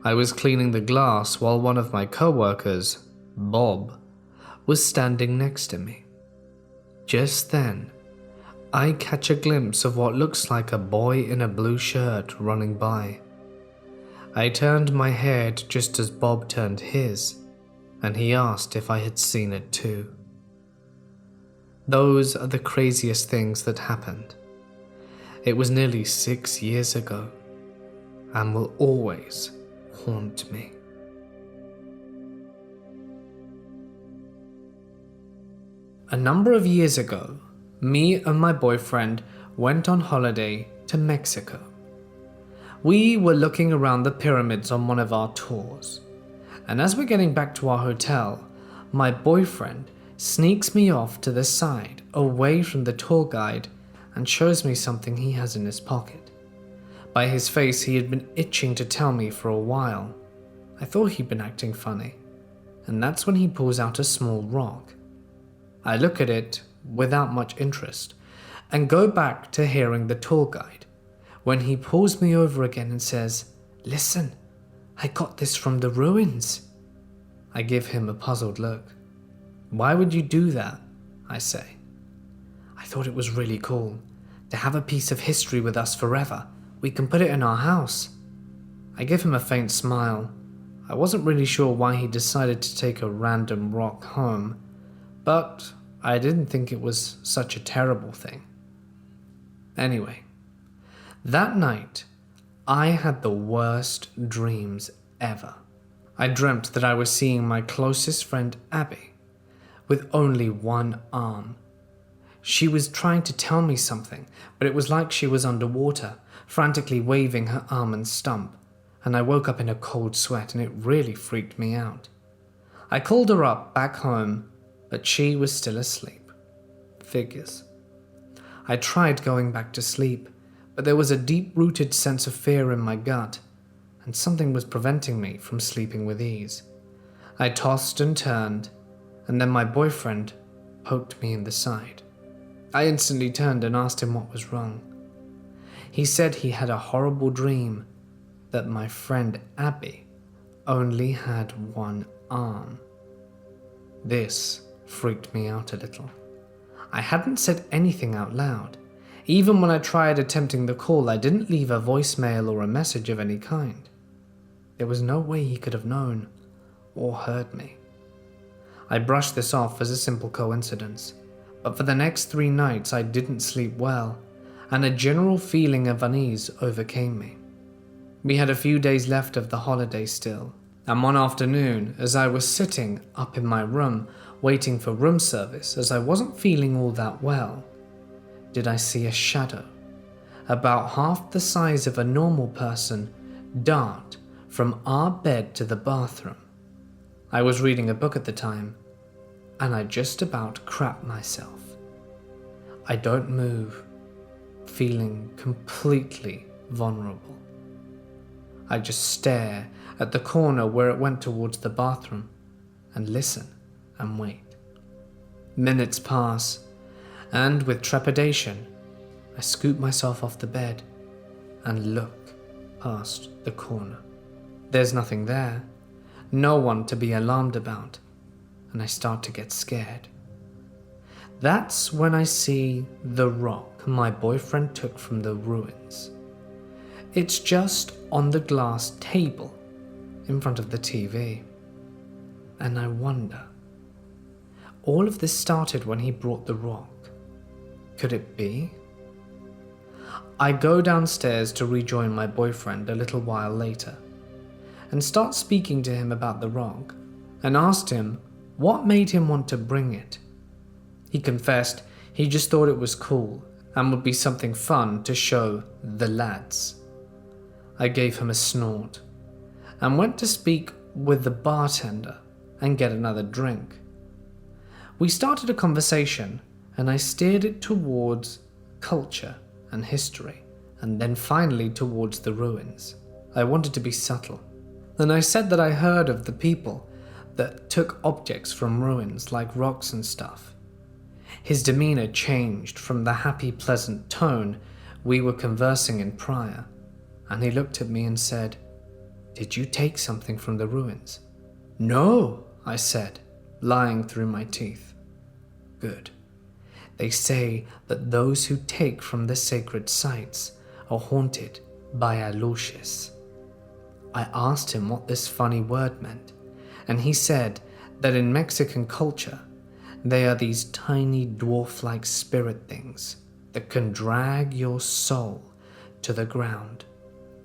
I was cleaning the glass while one of my co-workers, Bob, was standing next to me. Just then, I catch a glimpse of what looks like a boy in a blue shirt running by. I turned my head just as Bob turned his, and he asked if I had seen it too. Those are the craziest things that happened. It was nearly 6 years ago, and will always haunt me. A number of years ago, me and my boyfriend went on holiday to Mexico. We were looking around the pyramids on one of our tours, and as we're getting back to our hotel, my boyfriend sneaks me off to the side, away from the tour guide, and shows me something he has in his pocket. By his face, he had been itching to tell me for a while. I thought he'd been acting funny, and that's when he pulls out a small rock. I look at it without much interest, and go back to hearing the tour guide, when he pulls me over again and says, "Listen, I got this from the ruins." I give him a puzzled look. "Why would you do that?" I say. "I thought it was really cool to have a piece of history with us forever. We can put it in our house." I give him a faint smile. I wasn't really sure why he decided to take a random rock home, but I didn't think it was such a terrible thing. Anyway, that night, I had the worst dreams ever. I dreamt that I was seeing my closest friend Abby, with only one arm. She was trying to tell me something, but it was like she was underwater, frantically waving her arm and stump, and I woke up in a cold sweat and it really freaked me out. I called her up back home, but she was still asleep. Figures. I tried going back to sleep, but there was a deep-rooted sense of fear in my gut, and something was preventing me from sleeping with ease. I tossed and turned, and then my boyfriend poked me in the side. I instantly turned and asked him what was wrong. He said he had a horrible dream that my friend Abby only had one arm. This freaked me out a little. I hadn't said anything out loud. Even when I tried attempting the call, I didn't leave a voicemail or a message of any kind. There was no way he could have known or heard me. I brushed this off as a simple coincidence, but for the next 3 nights I didn't sleep well, and a general feeling of unease overcame me. We had a few days left of the holiday still, and one afternoon, as I was sitting up in my room waiting for room service as I wasn't feeling all that well, did I see a shadow, about half the size of a normal person, dart from our bed to the bathroom. I was reading a book at the time, and I just about crapped myself. I don't move, feeling completely vulnerable. I just stare at the corner where it went towards the bathroom and listen and wait. Minutes pass, and with trepidation, I scoop myself off the bed and look past the corner. There's nothing there, no one to be alarmed about, and I start to get scared. That's when I see the rock my boyfriend took from the ruins. It's just on the glass table in front of the TV. And I wonder, all of this started when he brought the rock. Could it be? I go downstairs to rejoin my boyfriend a little while later and start speaking to him about the rock and asked him what made him want to bring it. He confessed he just thought it was cool and would be something fun to show the lads. I gave him a snort and went to speak with the bartender and get another drink. We started a conversation and I steered it towards culture and history and then finally towards the ruins. I wanted to be subtle, and I said that I heard of the people that took objects from ruins like rocks and stuff. His demeanor changed from the happy, pleasant tone we were conversing in prior, and he looked at me and said, "Did you take something from the ruins?" "No," I said, lying through my teeth. "Good. They say that those who take from the sacred sites are haunted by aluches." I asked him what this funny word meant, and he said that in Mexican culture, they are these tiny dwarf-like spirit things that can drag your soul to the ground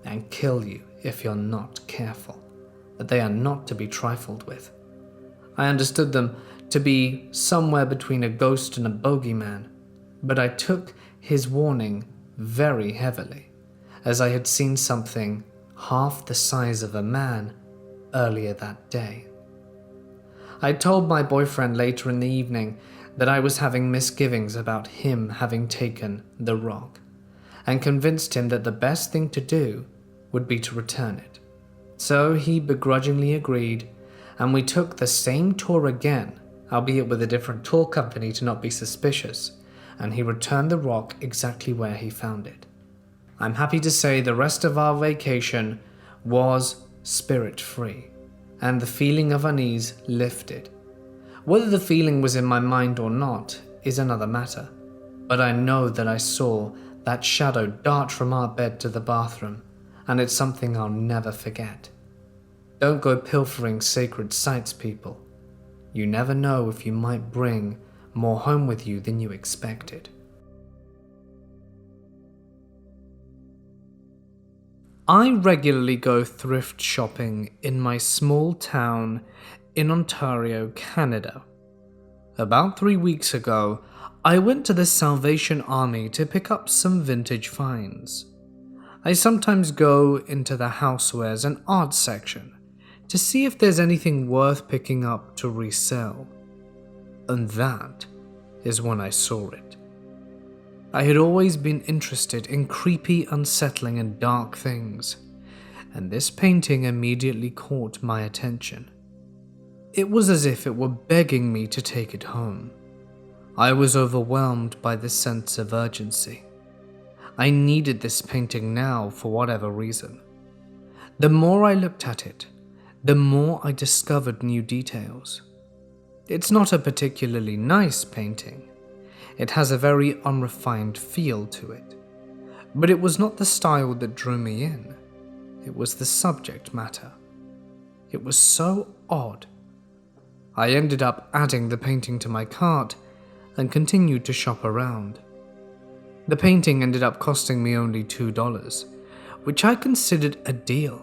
and kill you if you're not careful, that they are not to be trifled with. I understood them to be somewhere between a ghost and a bogeyman, but I took his warning very heavily, as I had seen something half the size of a man earlier that day. I told my boyfriend later in the evening that I was having misgivings about him having taken the rock, and convinced him that the best thing to do would be to return it. So he begrudgingly agreed, and we took the same tour again, albeit with a different tour company to not be suspicious, and he returned the rock exactly where he found it. I'm happy to say the rest of our vacation was spirit-free, and the feeling of unease lifted. Whether the feeling was in my mind or not is another matter, but I know that I saw that shadow dart from our bed to the bathroom, and it's something I'll never forget. Don't go pilfering sacred sites, people. You never know if you might bring more home with you than you expected. I regularly go thrift shopping in my small town in Ontario, Canada. About 3 weeks ago, I went to the Salvation Army to pick up some vintage finds. I sometimes go into the housewares and art section to see if there's anything worth picking up to resell. And that is when I saw it. I had always been interested in creepy, unsettling, and dark things, and this painting immediately caught my attention. It was as if it were begging me to take it home. I was overwhelmed by the sense of urgency. I needed this painting now for whatever reason. The more I looked at it, the more I discovered new details. It's not a particularly nice painting. It has a very unrefined feel to it. But it was not the style that drew me in. It was the subject matter. It was so odd. I ended up adding the painting to my cart, and continued to shop around. The painting ended up costing me only $2, which I considered a deal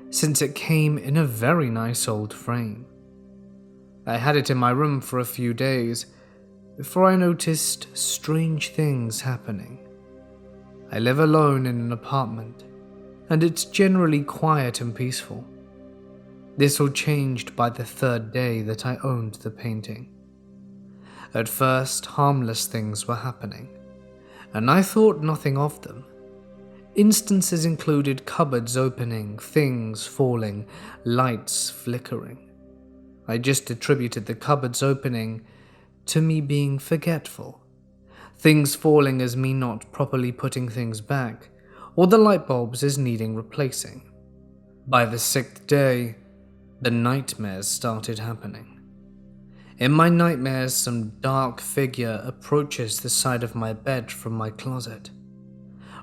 since it came in a very nice old frame. I had it in my room for a few days before I noticed strange things happening. I live alone in an apartment, and it's generally quiet and peaceful. This all changed by the third day that I owned the painting. At first, harmless things were happening, and I thought nothing of them. Instances included cupboards opening, things falling, lights flickering. I just attributed the cupboards opening to me being forgetful, things falling as me not properly putting things back, or the light bulbs as needing replacing. By the 6th day, the nightmares started happening. In my nightmares, some dark figure approaches the side of my bed from my closet.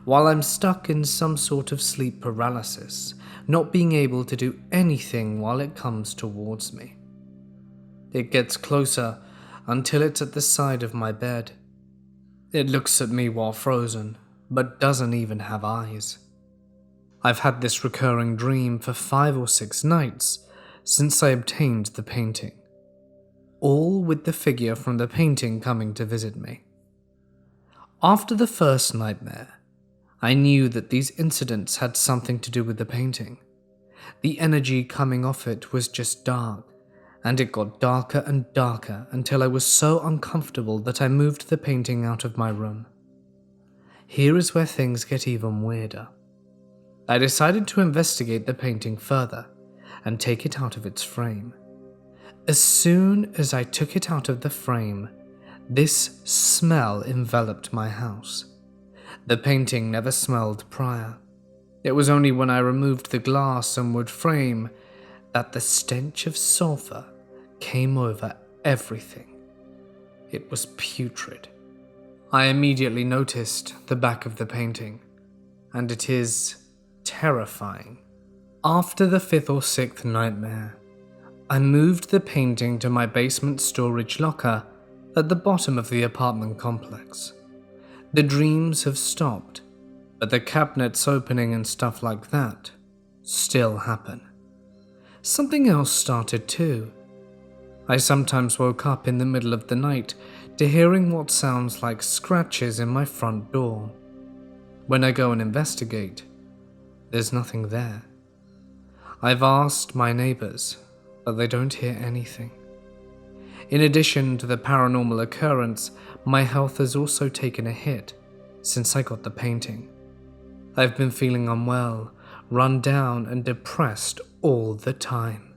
While I'm stuck in some sort of sleep paralysis, not being able to do anything while it comes towards me. It gets closer until it's at the side of my bed. It looks at me while frozen, but doesn't even have eyes. I've had this recurring dream for 5 or 6 nights since I obtained the painting, all with the figure from the painting coming to visit me. After the first nightmare, I knew that these incidents had something to do with the painting. The energy coming off it was just dark, and it got darker and darker until I was so uncomfortable that I moved the painting out of my room. Here is where things get even weirder. I decided to investigate the painting further and take it out of its frame. As soon as I took it out of the frame, this smell enveloped my house. The painting never smelled prior. It was only when I removed the glass and wood frame that the stench of sulfur came over everything. It was putrid. I immediately noticed the back of the painting, and it is terrifying. After the 5th or 6th nightmare, I moved the painting to my basement storage locker at the bottom of the apartment complex. The dreams have stopped, but the cabinets opening and stuff like that still happen. Something else started too. I sometimes woke up in the middle of the night to hearing what sounds like scratches in my front door. When I go and investigate, there's nothing there. I've asked my neighbors, but they don't hear anything. In addition to the paranormal occurrence, my health has also taken a hit since I got the painting. I've been feeling unwell, run down and depressed all the time.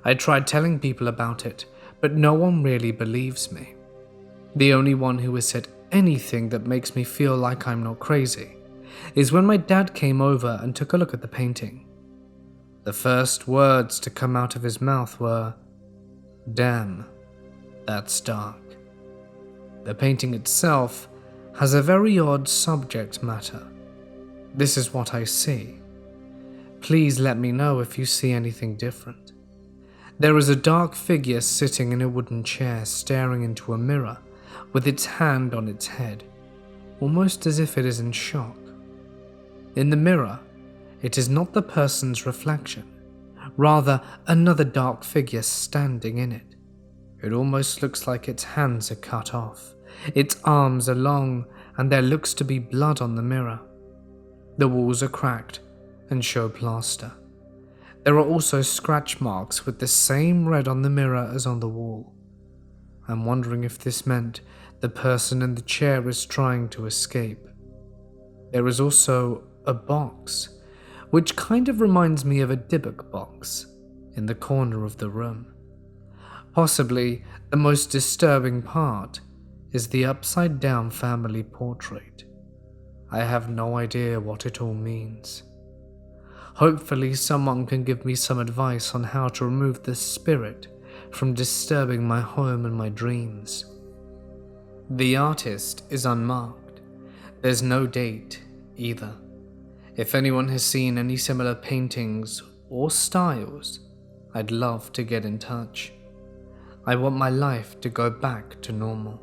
I tried telling people about it, but no one really believes me. The only one who has said anything that makes me feel like I'm not crazy is when my dad came over and took a look at the painting. The first words to come out of his mouth were, "Damn, that's dark." The painting itself has a very odd subject matter. This is what I see. Please let me know if you see anything different. There is a dark figure sitting in a wooden chair staring into a mirror with its hand on its head, almost as if it is in shock. In the mirror, it is not the person's reflection, rather another dark figure standing in it. It almost looks like its hands are cut off, its arms are long, and there looks to be blood on the mirror. The walls are cracked and show plaster. There are also scratch marks with the same red on the mirror as on the wall. I'm wondering if this meant the person in the chair is trying to escape. There is also a box, which kind of reminds me of a Dybbuk box, in the corner of the room. Possibly the most disturbing part is the upside-down family portrait. I have no idea what it all means. Hopefully someone can give me some advice on how to remove the spirit from disturbing my home and my dreams. The artist is unmarked. There's no date either. If anyone has seen any similar paintings or styles, I'd love to get in touch. I want my life to go back to normal.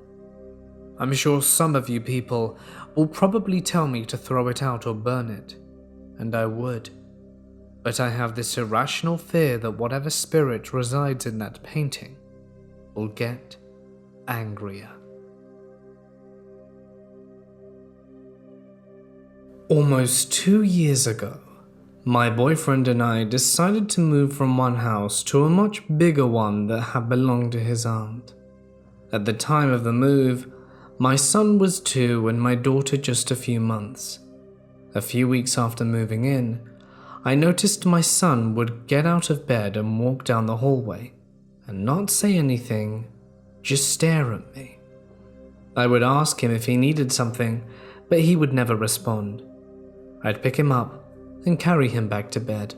I'm sure some of you people will probably tell me to throw it out or burn it, and I would. But I have this irrational fear that whatever spirit resides in that painting will get angrier. Almost 2 years ago, my boyfriend and I decided to move from one house to a much bigger one that had belonged to his aunt. At the time of the move, my son was 2 and my daughter just a few months. A few weeks after moving in, I noticed my son would get out of bed and walk down the hallway and not say anything, just stare at me. I would ask him if he needed something, but he would never respond. I'd pick him up and carry him back to bed.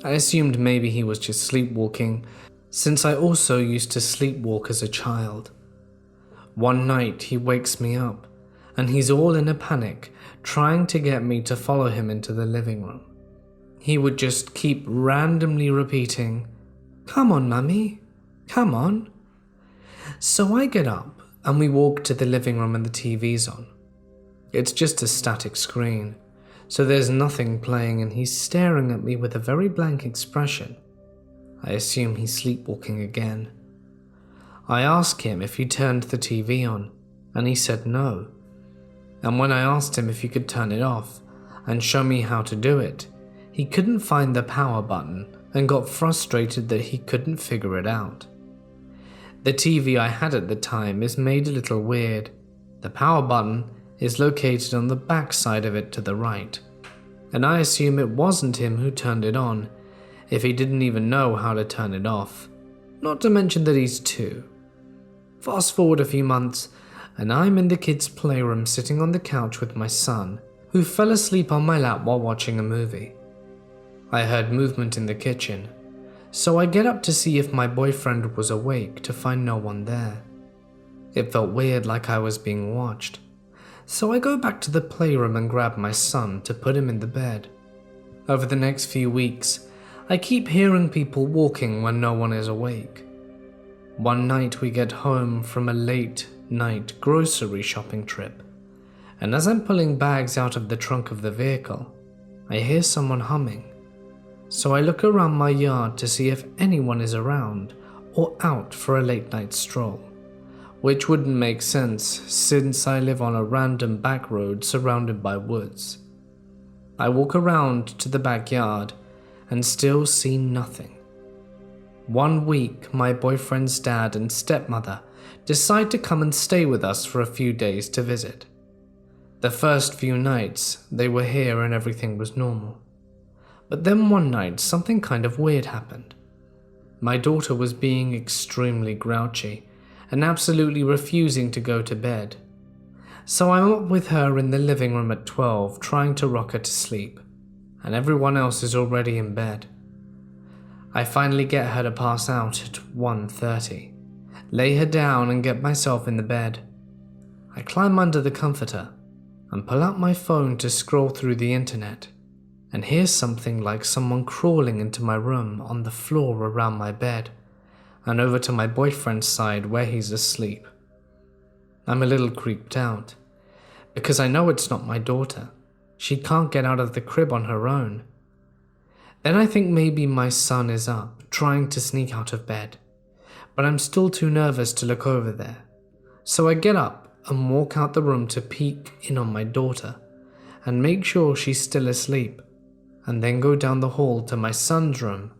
I assumed maybe he was just sleepwalking, since I also used to sleepwalk as a child. One night he wakes me up, and he's all in a panic, trying to get me to follow him into the living room. He would just keep randomly repeating, "Come on, Mummy, come on." So I get up and we walk to the living room and the TV's on. It's just a static screen, so there's nothing playing, and he's staring at me with a very blank expression. I assume he's sleepwalking again. I ask him if he turned the TV on, and he said no. And when I asked him if he could turn it off and show me how to do it, he couldn't find the power button and got frustrated that he couldn't figure it out. The TV I had at the time is made a little weird. The power button is located on the back side of it to the right, and I assume it wasn't him who turned it on if he didn't even know how to turn it off, not to mention that he's 2. Fast forward a few months, and I'm in the kids' playroom sitting on the couch with my son, who fell asleep on my lap while watching a movie. I heard movement in the kitchen, so I get up to see if my boyfriend was awake to find no one there. It felt weird, like I was being watched. So I go back to the playroom and grab my son to put him in the bed. Over the next few weeks, I keep hearing people walking when no one is awake. One night we get home from a late night grocery shopping trip, and as I'm pulling bags out of the trunk of the vehicle, I hear someone humming. So I look around my yard to see if anyone is around or out for a late night stroll, which wouldn't make sense since I live on a random back road surrounded by woods. I walk around to the backyard and still see nothing. 1 week, my boyfriend's dad and stepmother decide to come and stay with us for a few days to visit. The first few nights, they were here and everything was normal. But then one night, something kind of weird happened. My daughter was being extremely grouchy and absolutely refusing to go to bed. So I'm up with her in the living room at 12 trying to rock her to sleep, and everyone else is already in bed. I finally get her to pass out at 1:30, lay her down and get myself in the bed. I climb under the comforter and pull out my phone to scroll through the internet, and hear something like someone crawling into my room on the floor around my bed and over to my boyfriend's side where he's asleep. I'm a little creeped out, because I know it's not my daughter. She can't get out of the crib on her own. Then I think maybe my son is up, trying to sneak out of bed, but I'm still too nervous to look over there. So I get up and walk out the room to peek in on my daughter and make sure she's still asleep, and then go down the hall to my son's room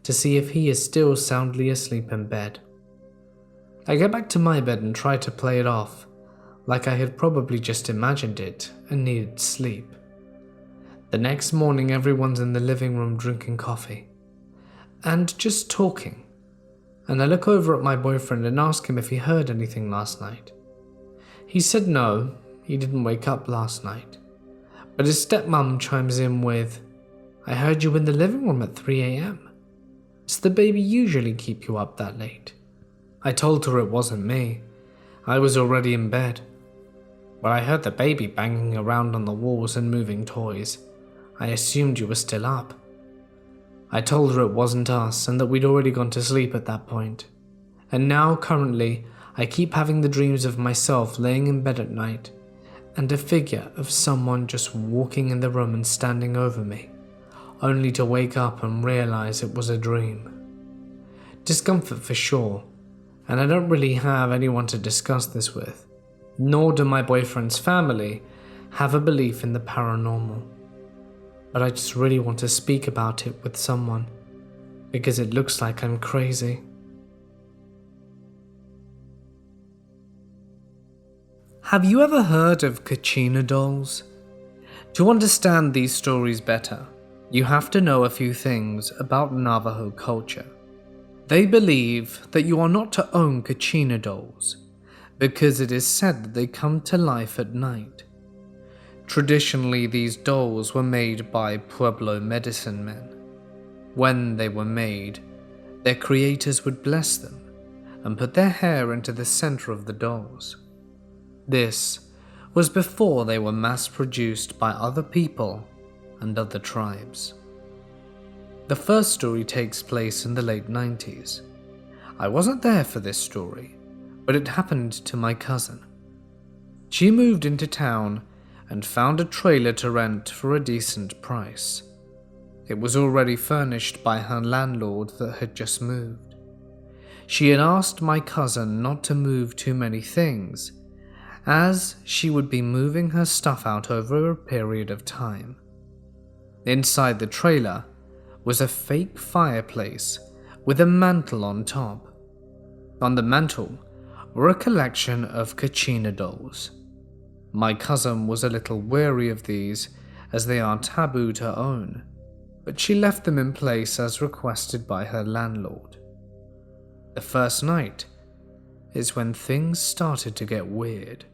to see if he is still soundly asleep in bed. I get back to my bed and try to play it off, like I had probably just imagined it and needed sleep. The next morning, everyone's in the living room drinking coffee and just talking, and I look over at my boyfriend and ask him if he heard anything last night. He said no, he didn't wake up last night, but his stepmom chimes in with, "I heard you in the living room at 3 a.m. Does the baby usually keep you up that late?" I told her it wasn't me. I was already in bed. But I heard the baby banging around on the walls and moving toys. I assumed you were still up. I told her it wasn't us and that we'd already gone to sleep at that point. And now, currently, I keep having the dreams of myself laying in bed at night and a figure of someone just walking in the room and standing over me, only to wake up and realize it was a dream. Discomfort for sure, and I don't really have anyone to discuss this with, nor do my boyfriend's family have a belief in the paranormal. But I just really want to speak about it with someone, because it looks like I'm crazy. Have you ever heard of Kachina dolls? To understand these stories better, you have to know a few things about Navajo culture. They believe that you are not to own Kachina dolls, because it is said that they come to life at night. Traditionally, these dolls were made by Pueblo medicine men. When they were made, their creators would bless them and put their hair into the center of the dolls. This was before they were mass-produced by other people and other tribes. The first story takes place in the late 90s. I wasn't there for this story, but it happened to my cousin. She moved into town and found a trailer to rent for a decent price. It was already furnished by her landlord that had just moved. She had asked my cousin not to move too many things, as she would be moving her stuff out over a period of time. Inside the trailer was a fake fireplace with a mantle on top. On the mantle were a collection of Kachina dolls. My cousin was a little wary of these, as they are taboo to own, but she left them in place as requested by her landlord. The first night is when things started to get weird.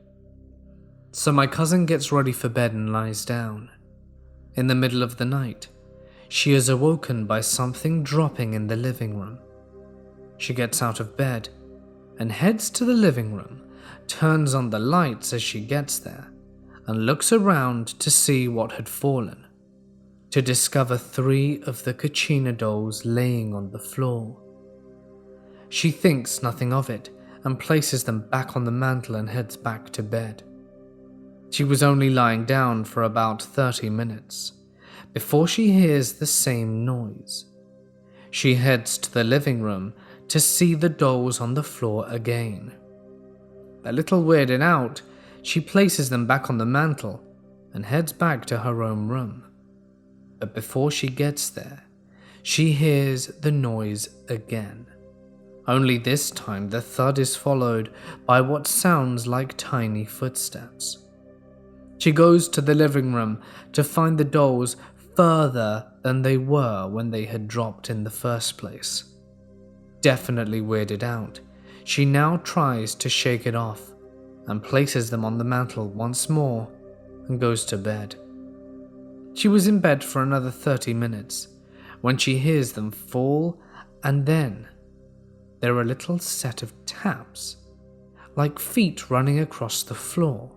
So my cousin gets ready for bed and lies down. In the middle of the night, she is awoken by something dropping in the living room. She gets out of bed and heads to the living room, turns on the lights as she gets there, and looks around to see what had fallen, to discover 3 of the Kachina dolls laying on the floor. She thinks nothing of it and places them back on the mantle and heads back to bed. She was only lying down for about 30 minutes before she hears the same noise. She heads to the living room to see the dolls on the floor again. A little weirded out, she places them back on the mantle and heads back to her own room. But before she gets there, she hears the noise again. Only this time the thud is followed by what sounds like tiny footsteps. She goes to the living room to find the dolls further than they were when they had dropped in the first place. Definitely weirded out, she now tries to shake it off and places them on the mantle once more and goes to bed. She was in bed for another 30 minutes when she hears them fall, and then there are a little set of taps, like feet running across the floor.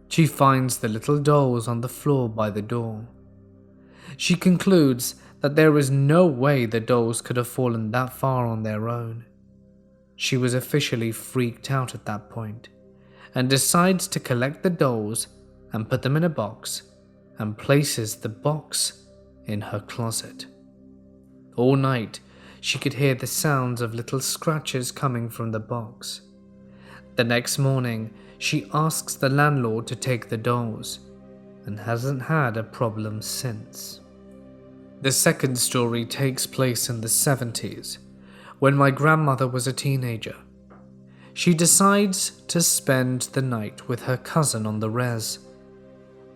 She finds the little dolls on the floor by the door. She concludes that there is no way the dolls could have fallen that far on their own. She was officially freaked out at that point and decides to collect the dolls and put them in a box and places the box in her closet. All night, she could hear the sounds of little scratches coming from the box. The next morning, she asks the landlord to take the dolls and hasn't had a problem since. The second story takes place in the 70s, when my grandmother was a teenager. She decides to spend the night with her cousin on the res.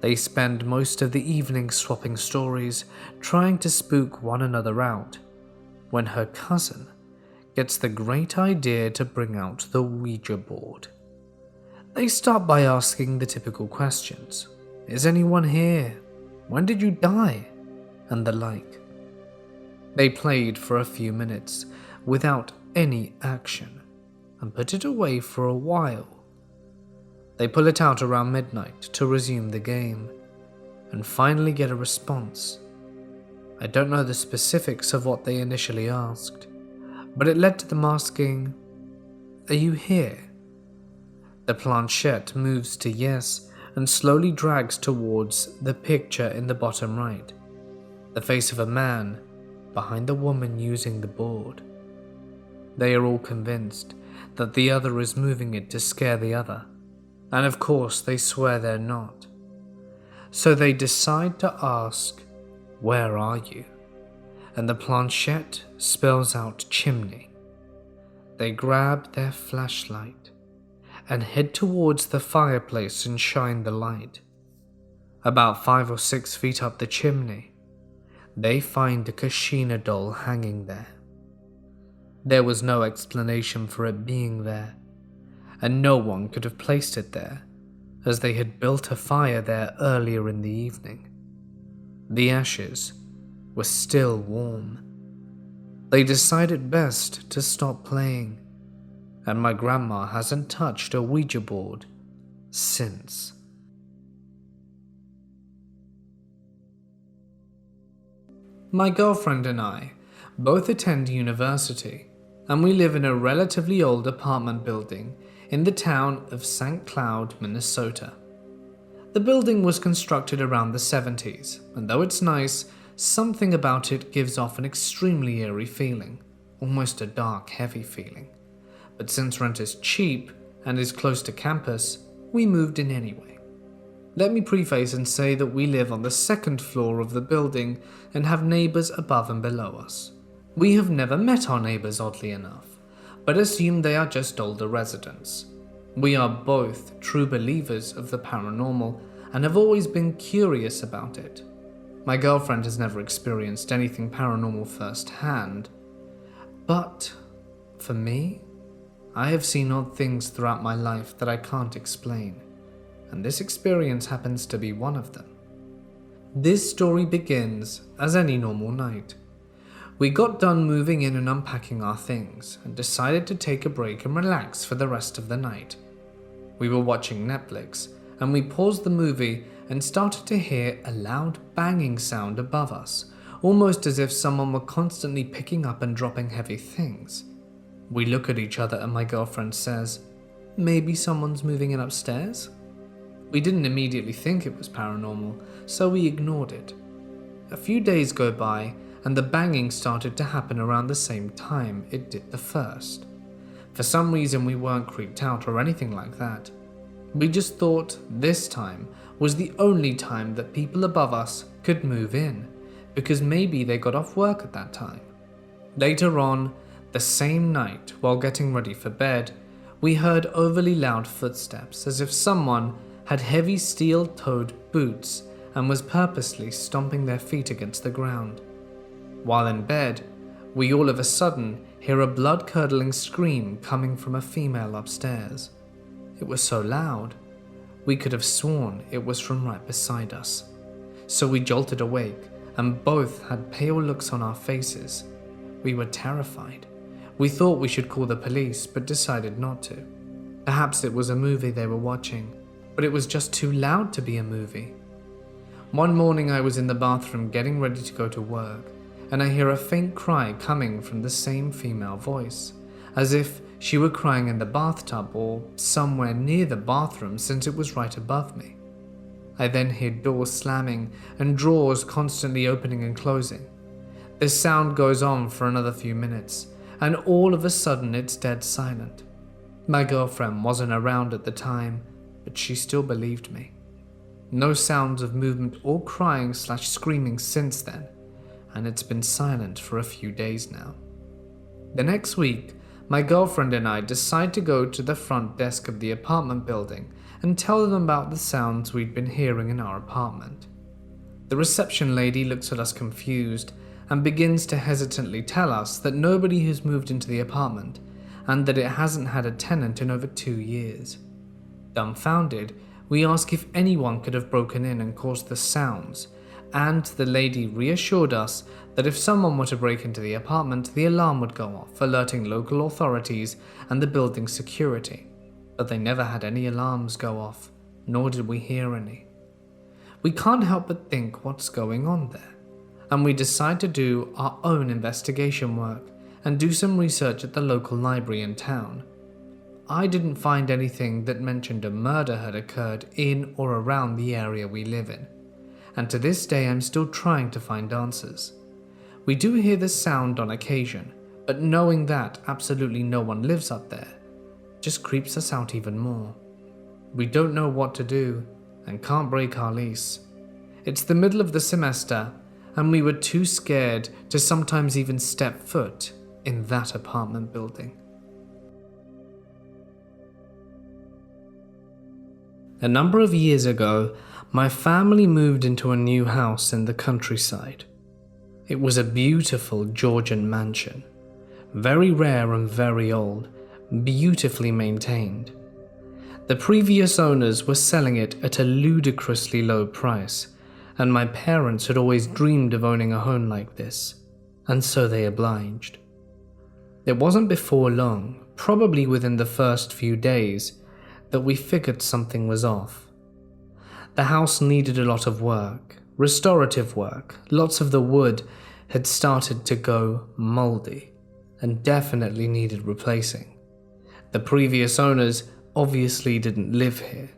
They spend most of the evening swapping stories, trying to spook one another out, when her cousin gets the great idea to bring out the Ouija board. They start by asking the typical questions. Is anyone here? When did you die? And the like. They played for a few minutes without any action and put it away for a while. They pull it out around midnight to resume the game and finally get a response. I don't know the specifics of what they initially asked, but it led to them asking, Are you here?" The planchette moves to yes and slowly drags towards the picture in the bottom right, the face of a man behind the woman using the board. They are all convinced that the other is moving it to scare the other, and of course they swear they're not. So they decide to ask, "Where are you?" And the planchette spells out chimney. They grab their flashlight and head towards the fireplace and shine the light. About 5 or 6 feet up the chimney, they find a Kashina doll hanging there. There was no explanation for it being there, and no one could have placed it there, as they had built a fire there earlier in the evening. The ashes were still warm. They decided best to stop playing, and my grandma hasn't touched a Ouija board since. My girlfriend and I both attend university, and we live in a relatively old apartment building in the town of St. Cloud, Minnesota. The building was constructed around the 70s, and though it's nice, something about it gives off an extremely eerie feeling, almost a dark, heavy feeling. But since rent is cheap and is close to campus, we moved in anyway. Let me preface and say that we live on the 2nd floor of the building and have neighbors above and below us. We have never met our neighbors, oddly enough, but assume they are just older residents. We are both true believers of the paranormal and have always been curious about it. My girlfriend has never experienced anything paranormal firsthand, but for me, I have seen odd things throughout my life that I can't explain, and this experience happens to be one of them. This story begins as any normal night. We got done moving in and unpacking our things and decided to take a break and relax for the rest of the night. We were watching Netflix and we paused the movie and started to hear a loud banging sound above us, almost as if someone were constantly picking up and dropping heavy things. We look at each other and my girlfriend says, "Maybe someone's moving in upstairs?" We didn't immediately think it was paranormal, so we ignored it. A few days go by and the banging started to happen around the same time it did the first. For some reason we weren't creeped out or anything like that. We just thought this time was the only time that people above us could move in, because maybe they got off work at that time. Later on, the same night, while getting ready for bed, we heard overly loud footsteps as if someone had heavy steel-toed boots and was purposely stomping their feet against the ground. While in bed, we all of a sudden hear a blood-curdling scream coming from a female upstairs. It was so loud, we could have sworn it was from right beside us. So we jolted awake and both had pale looks on our faces. We were terrified. We thought we should call the police, but decided not to. Perhaps it was a movie they were watching, but it was just too loud to be a movie. One morning I was in the bathroom getting ready to go to work, and I hear a faint cry coming from the same female voice, as if she were crying in the bathtub or somewhere near the bathroom since it was right above me. I then hear doors slamming and drawers constantly opening and closing. This sound goes on for another few minutes, and all of a sudden it's dead silent. My girlfriend wasn't around at the time, but she still believed me. No sounds of movement or crying/screaming since then, and it's been silent for a few days now. The next week, my girlfriend and I decide to go to the front desk of the apartment building and tell them about the sounds we'd been hearing in our apartment. The reception lady looks at us confused and begins to hesitantly tell us that nobody has moved into the apartment and that it hasn't had a tenant in over 2 years. Dumbfounded, we ask if anyone could have broken in and caused the sounds, and the lady reassured us that if someone were to break into the apartment, the alarm would go off, alerting local authorities and the building's security. But they never had any alarms go off, nor did we hear any. We can't help but think what's going on there, and we decide to do our own investigation work and do some research at the local library in town. I didn't find anything that mentioned a murder had occurred in or around the area we live in, and to this day I'm still trying to find answers. We do hear the sound on occasion, but knowing that absolutely no one lives up there just creeps us out even more. We don't know what to do and can't break our lease. It's the middle of the semester, and we were too scared to sometimes even step foot in that apartment building. A number of years ago, my family moved into a new house in the countryside. It was a beautiful Georgian mansion, very rare and very old, beautifully maintained. The previous owners were selling it at a ludicrously low price, and my parents had always dreamed of owning a home like this, and so they obliged. It wasn't before long, probably within the first few days, that we figured something was off. The house needed a lot of work, restorative work. Lots of the wood had started to go moldy and definitely needed replacing. The previous owners obviously didn't live here,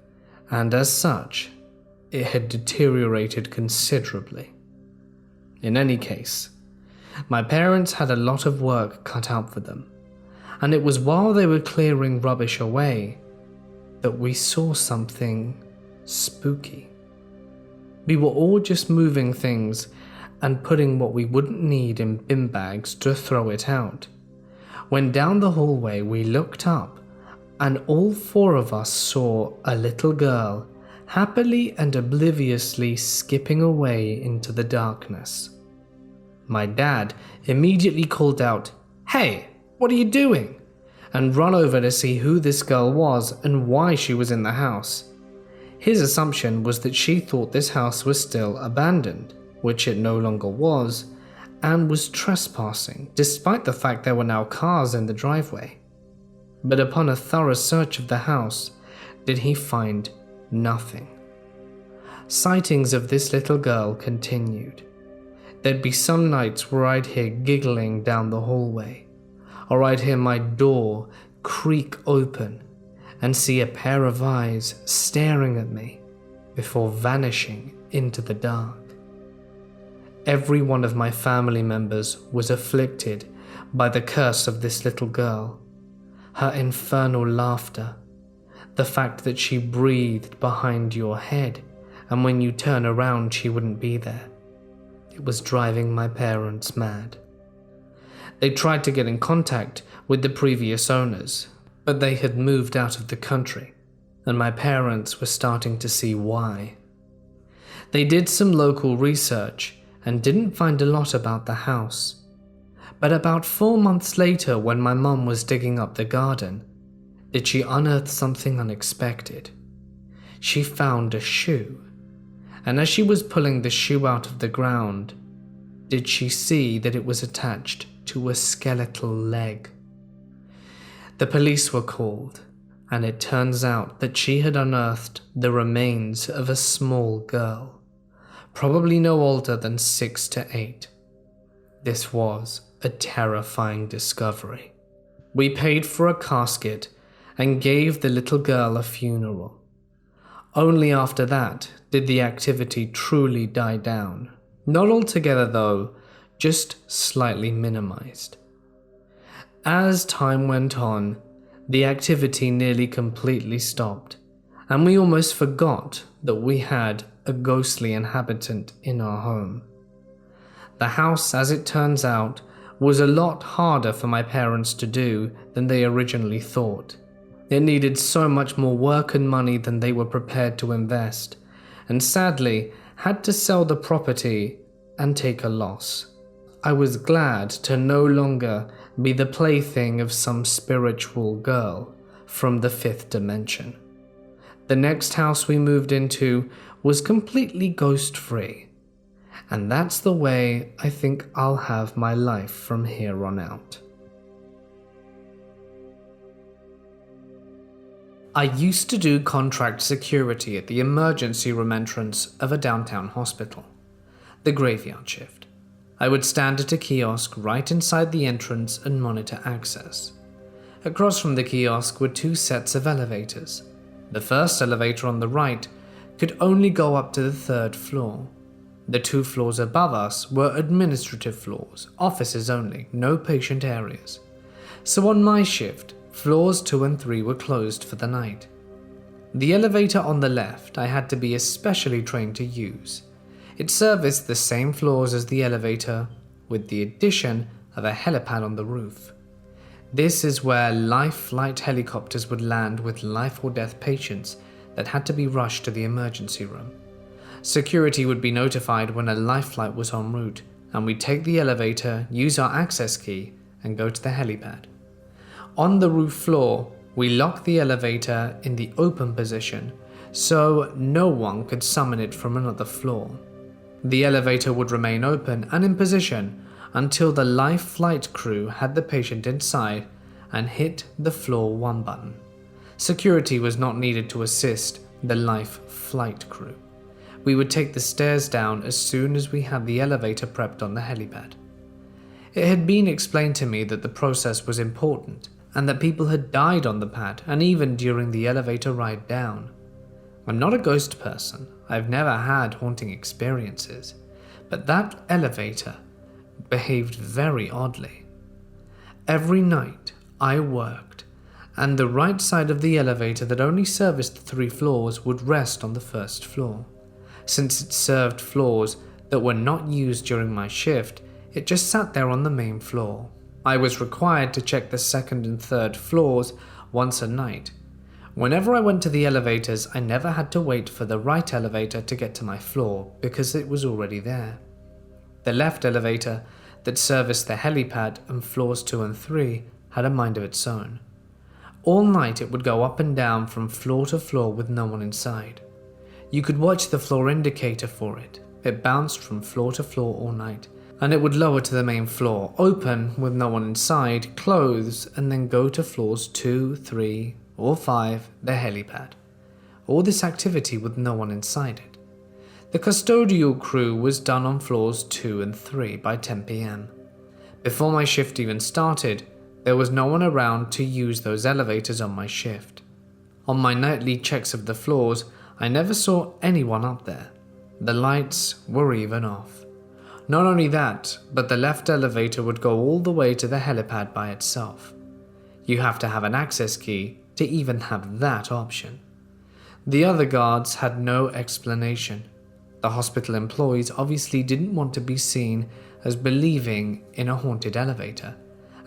and as such, it had deteriorated considerably. In any case, my parents had a lot of work cut out for them, and it was while they were clearing rubbish away that we saw something spooky. We were all just moving things and putting what we wouldn't need in bin bags to throw it out. When down the hallway we looked up, and all four of us saw a little girl happily and obliviously skipping away into the darkness. My dad immediately called out, "Hey, what are you doing?" and run over to see who this girl was and why she was in the house. His assumption was that she thought this house was still abandoned, which it no longer was, and was trespassing, despite the fact there were now cars in the driveway. But upon a thorough search of the house, did he find nothing. Sightings of this little girl continued. There'd be some nights where I'd hear giggling down the hallway, or I'd hear my door creak open and see a pair of eyes staring at me before vanishing into the dark. Every one of my family members was afflicted by the curse of this little girl. Her infernal laughter, the fact that she breathed behind your head and when you turn around she wouldn't be there. It was driving my parents mad. They tried to get in contact with the previous owners, but they had moved out of the country, and my parents were starting to see why. They did some local research and didn't find a lot about the house. But about 4 months later, when my mum was digging up the garden, did she unearth something unexpected. She found a shoe, and as she was pulling the shoe out of the ground, did she see that it was attached to a skeletal leg. The police were called, and it turns out that she had unearthed the remains of a small girl, probably no older than 6 to 8. This was a terrifying discovery. We paid for a casket and gave the little girl a funeral. Only after that did the activity truly die down. Not altogether though, just slightly minimized. As time went on, the activity nearly completely stopped, and we almost forgot that we had a ghostly inhabitant in our home. The house, as it turns out, was a lot harder for my parents to do than they originally thought. It needed so much more work and money than they were prepared to invest, and sadly had to sell the property and take a loss. I was glad to no longer be the plaything of some spiritual girl from the 5th dimension. The next house we moved into was completely ghost-free, and that's the way I think I'll have my life from here on out. I used to do contract security at the emergency room entrance of a downtown hospital, the graveyard shift. I would stand at a kiosk right inside the entrance and monitor access. Across from the kiosk were 2 sets of elevators. The first elevator on the right could only go up to the 3rd floor. The 2 floors above us were administrative floors, offices only, no patient areas. So on my shift, floors 2 and 3 were closed for the night. The elevator on the left I had to be especially trained to use. It serviced the same floors as the elevator, with the addition of a helipad on the roof. This is where life flight helicopters would land with life or death patients that had to be rushed to the emergency room. Security would be notified when a life flight was en route, and we'd take the elevator, use our access key, and go to the helipad. On the roof floor, we locked the elevator in the open position, so no one could summon it from another floor. The elevator would remain open and in position until the life flight crew had the patient inside and hit the floor 1 button. Security was not needed to assist the life flight crew. We would take the stairs down as soon as we had the elevator prepped on the helipad. It had been explained to me that the process was important and that people had died on the pad and even during the elevator ride down. I'm not a ghost person, I've never had haunting experiences, but that elevator behaved very oddly. Every night I worked, and the right side of the elevator that only serviced 3 floors would rest on the 1st floor. Since it served floors that were not used during my shift, it just sat there on the main floor. I was required to check the 2nd and 3rd floors once a night. Whenever I went to the elevators, I never had to wait for the right elevator to get to my floor because it was already there. The left elevator that serviced the helipad and floors 2 and 3 had a mind of its own. All night it would go up and down from floor to floor with no one inside. You could watch the floor indicator for it. It bounced from floor to floor all night, and it would lower to the main floor, open with no one inside, close, and then go to floors 2, 3, or 5, the helipad. All this activity with no one inside it. The custodial crew was done on floors 2 and 3 by 10 p.m. Before my shift even started, there was no one around to use those elevators on my shift. On my nightly checks of the floors, I never saw anyone up there. The lights were even off. Not only that, but the left elevator would go all the way to the helipad by itself. You have to have an access key to even have that option. The other guards had no explanation. The hospital employees obviously didn't want to be seen as believing in a haunted elevator,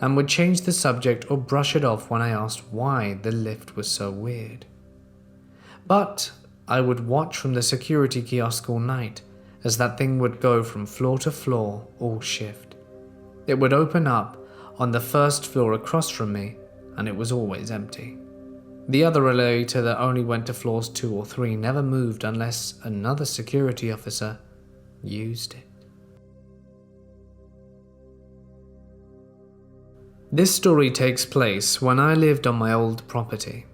and would change the subject or brush it off when I asked why the lift was so weird. But I would watch from the security kiosk all night as that thing would go from floor to floor all shift. It would open up on the 1st floor across from me, and it was always empty. The other elevator that only went to floors 2 or 3 never moved unless another security officer used it. This story takes place when I lived on my old property.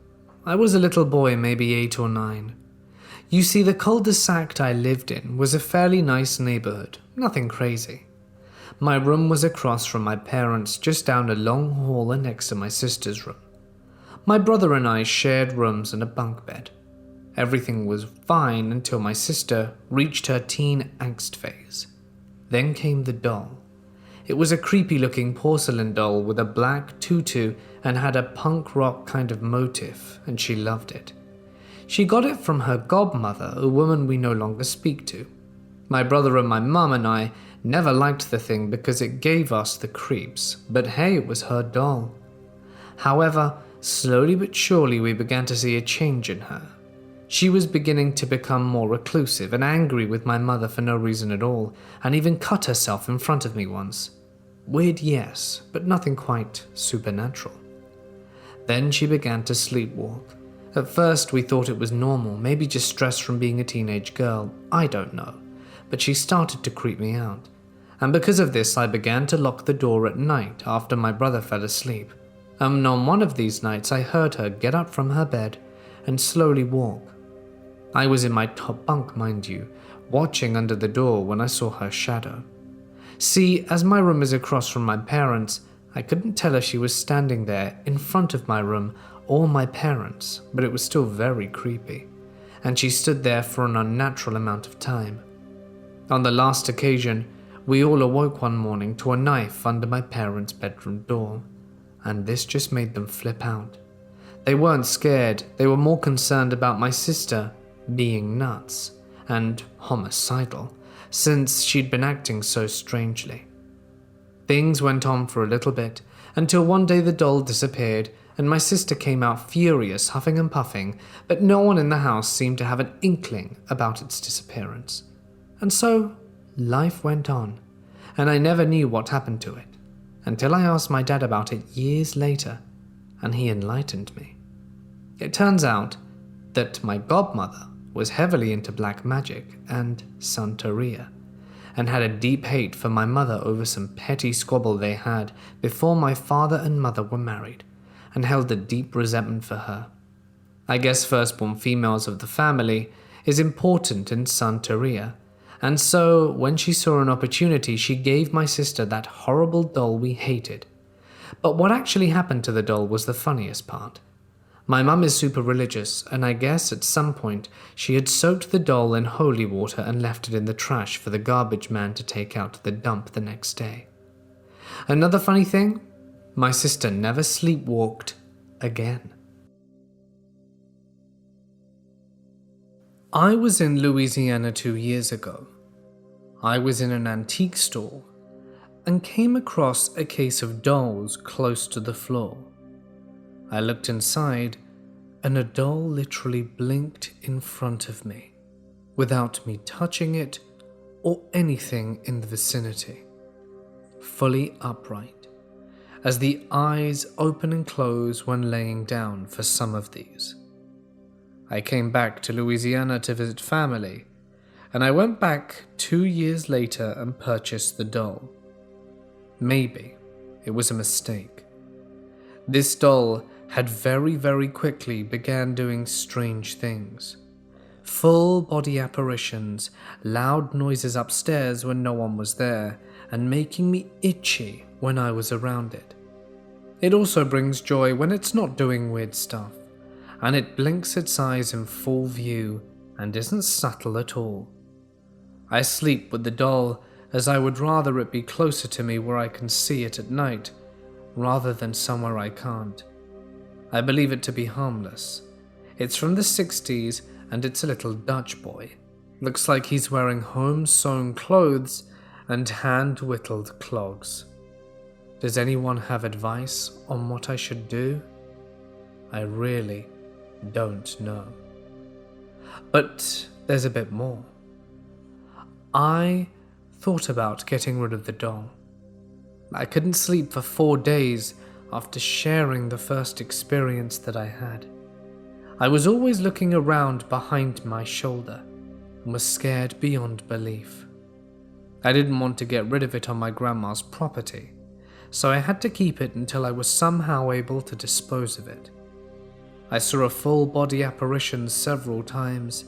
I was a little boy, maybe 8 or 9. You see, the cul-de-sac I lived in was a fairly nice neighborhood, nothing crazy. My room was across from my parents, just down a long hall and next to my sister's room. My brother and I shared rooms and a bunk bed. Everything was fine until my sister reached her teen angst phase. Then came the doll. It was a creepy-looking porcelain doll with a black tutu and had a punk rock kind of motif, and she loved it. She got it from her godmother, a woman we no longer speak to. My brother and my mum and I never liked the thing because it gave us the creeps, but hey, it was her doll. However, slowly but surely we began to see a change in her. She was beginning to become more reclusive and angry with my mother for no reason at all, and even cut herself in front of me once. Weird, yes, but nothing quite supernatural. Then she began to sleepwalk. At first we thought it was normal, maybe just stress from being a teenage girl, I don't know, but she started to creep me out. And because of this I began to lock the door at night after my brother fell asleep. And on one of these nights I heard her get up from her bed and slowly walk. I was in my top bunk, mind you, watching under the door when I saw her shadow. See, as my room is across from my parents, I couldn't tell if she was standing there in front of my room or my parents', but it was still very creepy, and she stood there for an unnatural amount of time. On the last occasion, we all awoke one morning to a knife under my parents' bedroom door, and this just made them flip out. They weren't scared, they were more concerned about my sister being nuts and homicidal, since she'd been acting so strangely. Things went on for a little bit, until one day the doll disappeared and my sister came out furious, huffing and puffing, but no one in the house seemed to have an inkling about its disappearance. And so, life went on, and I never knew what happened to it, until I asked my dad about it years later, and he enlightened me. It turns out that my godmother was heavily into black magic and Santeria, and had a deep hate for my mother over some petty squabble they had before my father and mother were married, and held a deep resentment for her. I guess firstborn females of the family is important in Santeria, and so when she saw an opportunity, she gave my sister that horrible doll we hated. But what actually happened to the doll was the funniest part. My mum is super religious, and I guess at some point she had soaked the doll in holy water and left it in the trash for the garbage man to take out to the dump the next day. Another funny thing, my sister never sleepwalked again. I was in Louisiana 2 years ago. I was in an antique store and came across a case of dolls close to the floor. I looked inside, and a doll literally blinked in front of me, without me touching it or anything in the vicinity. Fully upright, as the eyes open and close when laying down for some of these. I came back to Louisiana to visit family, and I went back 2 years later and purchased the doll. Maybe it was a mistake. This doll had very quickly began doing strange things. Full body apparitions, loud noises upstairs when no one was there, and making me itchy when I was around it. It also brings joy when it's not doing weird stuff, and it blinks its eyes in full view and isn't subtle at all. I sleep with the doll as I would rather it be closer to me where I can see it at night, rather than somewhere I can't. I believe it to be harmless. It's from the 60s and it's a little Dutch boy. Looks like he's wearing home-sewn clothes and hand-whittled clogs. Does anyone have advice on what I should do? I really don't know. But there's a bit more. I thought about getting rid of the doll. I couldn't sleep for 4 days after sharing the first experience that I had. I was always looking around behind my shoulder and was scared beyond belief. I didn't want to get rid of it on my grandma's property, so I had to keep it until I was somehow able to dispose of it. I saw a full-body apparition several times.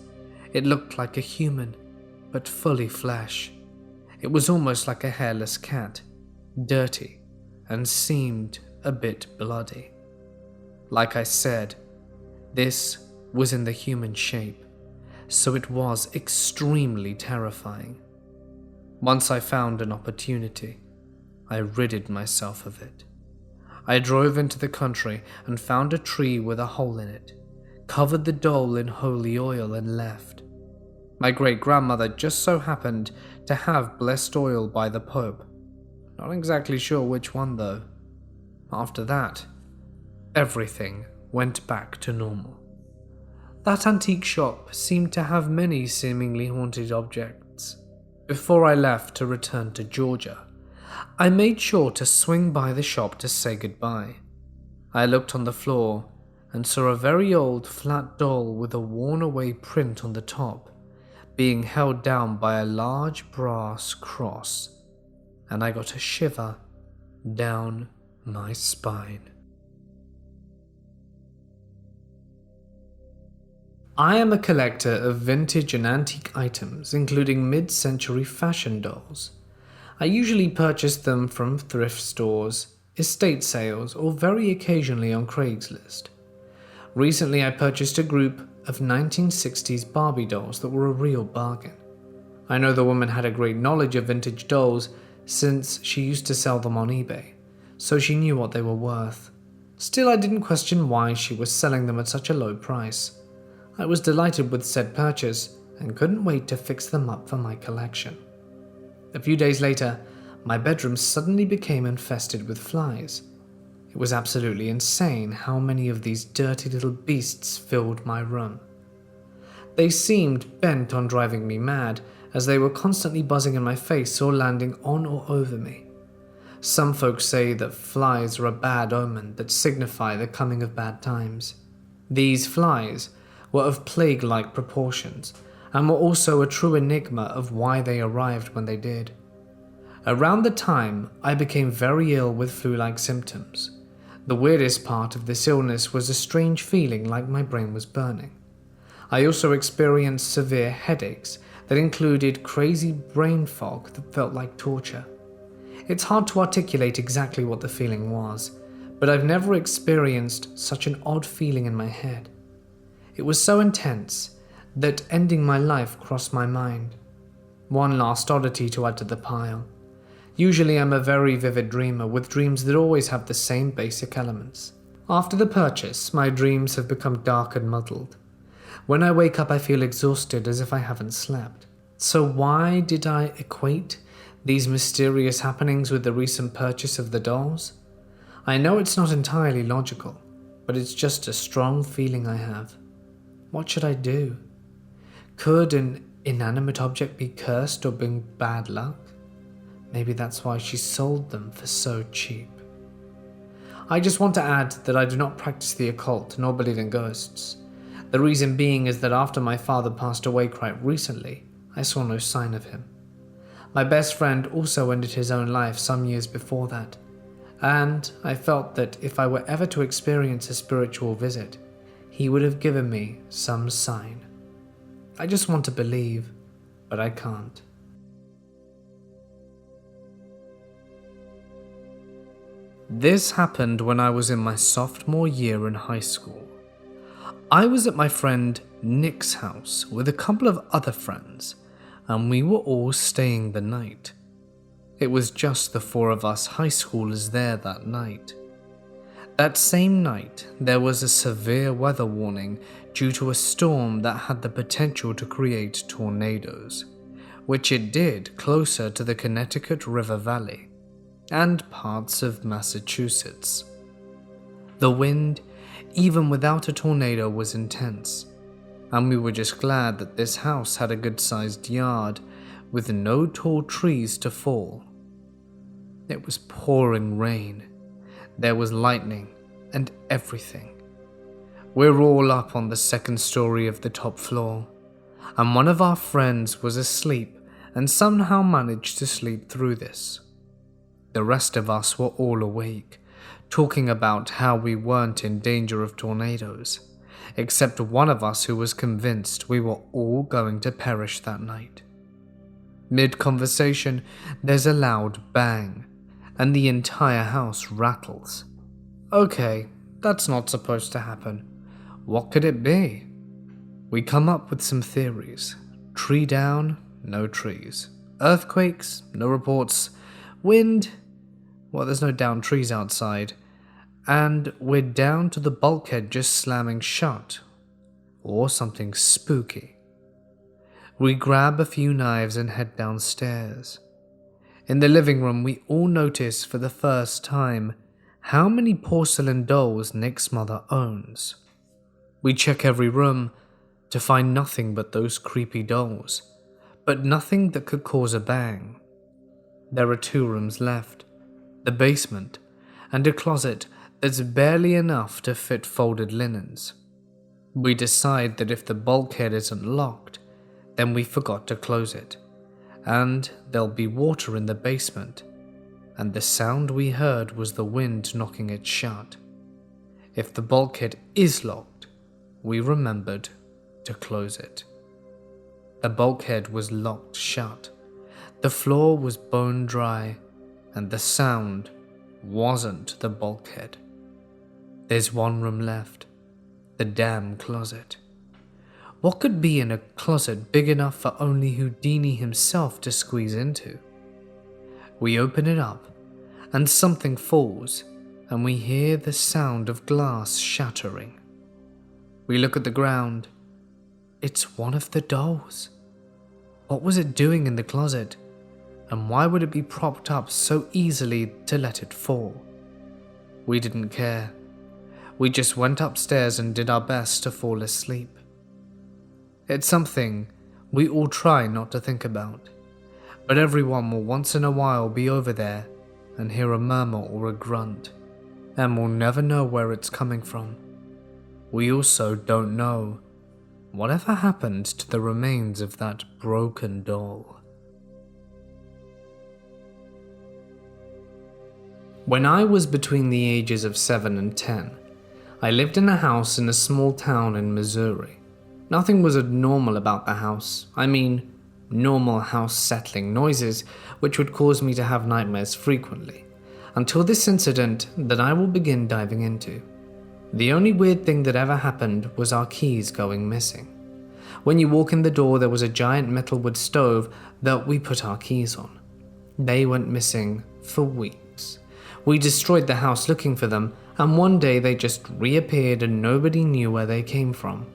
It looked like a human, but fully flesh. It was almost like a hairless cat, dirty, and seemed a bit bloody. Like I said, this was in the human shape, so it was extremely terrifying. Once I found an opportunity, I ridded myself of it. I drove into the country and found a tree with a hole in it, covered the doll in holy oil and left. My great-grandmother just so happened to have blessed oil by the Pope. Not exactly sure which one though. After that, everything went back to normal. That antique shop seemed to have many seemingly haunted objects. Before I left to return to Georgia, I made sure to swing by the shop to say goodbye. I looked on the floor and saw a very old flat doll with a worn-away print on the top, being held down by a large brass cross, and I got a shiver down my spine. I am a collector of vintage and antique items, including mid-century fashion dolls. I usually purchase them from thrift stores, estate sales, or very occasionally on Craigslist. Recently, I purchased a group of 1960s Barbie dolls that were a real bargain. I know the woman had a great knowledge of vintage dolls since she used to sell them on eBay, so she knew what they were worth. Still, I didn't question why she was selling them at such a low price. I was delighted with said purchase and couldn't wait to fix them up for my collection. A few days later, my bedroom suddenly became infested with flies. It was absolutely insane how many of these dirty little beasts filled my room. They seemed bent on driving me mad, as they were constantly buzzing in my face or landing on or over me. Some folks say that flies are a bad omen that signify the coming of bad times. These flies were of plague-like proportions, and were also a true enigma of why they arrived when they did. Around the time, I became very ill with flu-like symptoms. The weirdest part of this illness was a strange feeling like my brain was burning. I also experienced severe headaches that included crazy brain fog that felt like torture. It's hard to articulate exactly what the feeling was, but I've never experienced such an odd feeling in my head. It was so intense that ending my life crossed my mind. One last oddity to add to the pile. Usually I'm a very vivid dreamer with dreams that always have the same basic elements. After the purchase, my dreams have become dark and muddled. When I wake up, I feel exhausted as if I haven't slept. So why did I equate these mysterious happenings with the recent purchase of the dolls? I know it's not entirely logical, but it's just a strong feeling I have. What should I do? Could an inanimate object be cursed or bring bad luck? Maybe that's why she sold them for so cheap. I just want to add that I do not practice the occult nor believe in ghosts. The reason being is that after my father passed away quite recently, I saw no sign of him. My best friend also ended his own life some years before that, and I felt that if I were ever to experience a spiritual visit, he would have given me some sign. I just want to believe, but I can't. This happened when I was in my sophomore year in high school. I was at my friend Nick's house with a couple of other friends, and we were all staying the night. It was just the four of us high schoolers there that night. That same night, there was a severe weather warning due to a storm that had the potential to create tornadoes, which it did closer to the Connecticut River Valley and parts of Massachusetts. The wind, even without a tornado, was intense, and we were just glad that this house had a good-sized yard with no tall trees to fall. It was pouring rain. There was lightning and everything. We're all up on the second story of the top floor, and one of our friends was asleep and somehow managed to sleep through this. The rest of us were all awake, talking about how we weren't in danger of tornadoes, except one of us who was convinced we were all going to perish that night. Mid-conversation, there's a loud bang, and the entire house rattles. Okay, that's not supposed to happen. What could it be? We come up with some theories. Tree down, no trees. Earthquakes, no reports. Wind, well, there's no downed trees outside. And we're down to the bulkhead just slamming shut. Or something spooky. We grab a few knives and head downstairs. In the living room, we all notice for the first time how many porcelain dolls Nick's mother owns. We check every room to find nothing but those creepy dolls, but nothing that could cause a bang. There are 2 rooms left, the basement, and a closet that's barely enough to fit folded linens. We decide that if the bulkhead isn't locked, then we forgot to close it, and there'll be water in the basement, and the sound we heard was the wind knocking it shut. If the bulkhead is locked, we remembered to close it. The bulkhead was locked shut, the floor was bone dry, and the sound wasn't the bulkhead. There's one room left, the damn closet. What could be in a closet big enough for only Houdini himself to squeeze into? We open it up, and something falls, and we hear the sound of glass shattering. We look at the ground. It's one of the dolls. What was it doing in the closet? And why would it be propped up so easily to let it fall? We didn't care. We just went upstairs and did our best to fall asleep. It's something we all try not to think about, but everyone will once in a while be over there and hear a murmur or a grunt, and we'll never know where it's coming from. We also don't know whatever happened to the remains of that broken doll. When I was between the ages of 7 and 10, I lived in a house in a small town in Missouri. Nothing was abnormal about the house. I mean, normal house settling noises, which would cause me to have nightmares frequently, until this incident that I will begin diving into. The only weird thing that ever happened was our keys going missing. When you walk in the door, there was a giant metalwood stove that we put our keys on. They went missing for weeks. We destroyed the house looking for them, and one day they just reappeared and nobody knew where they came from.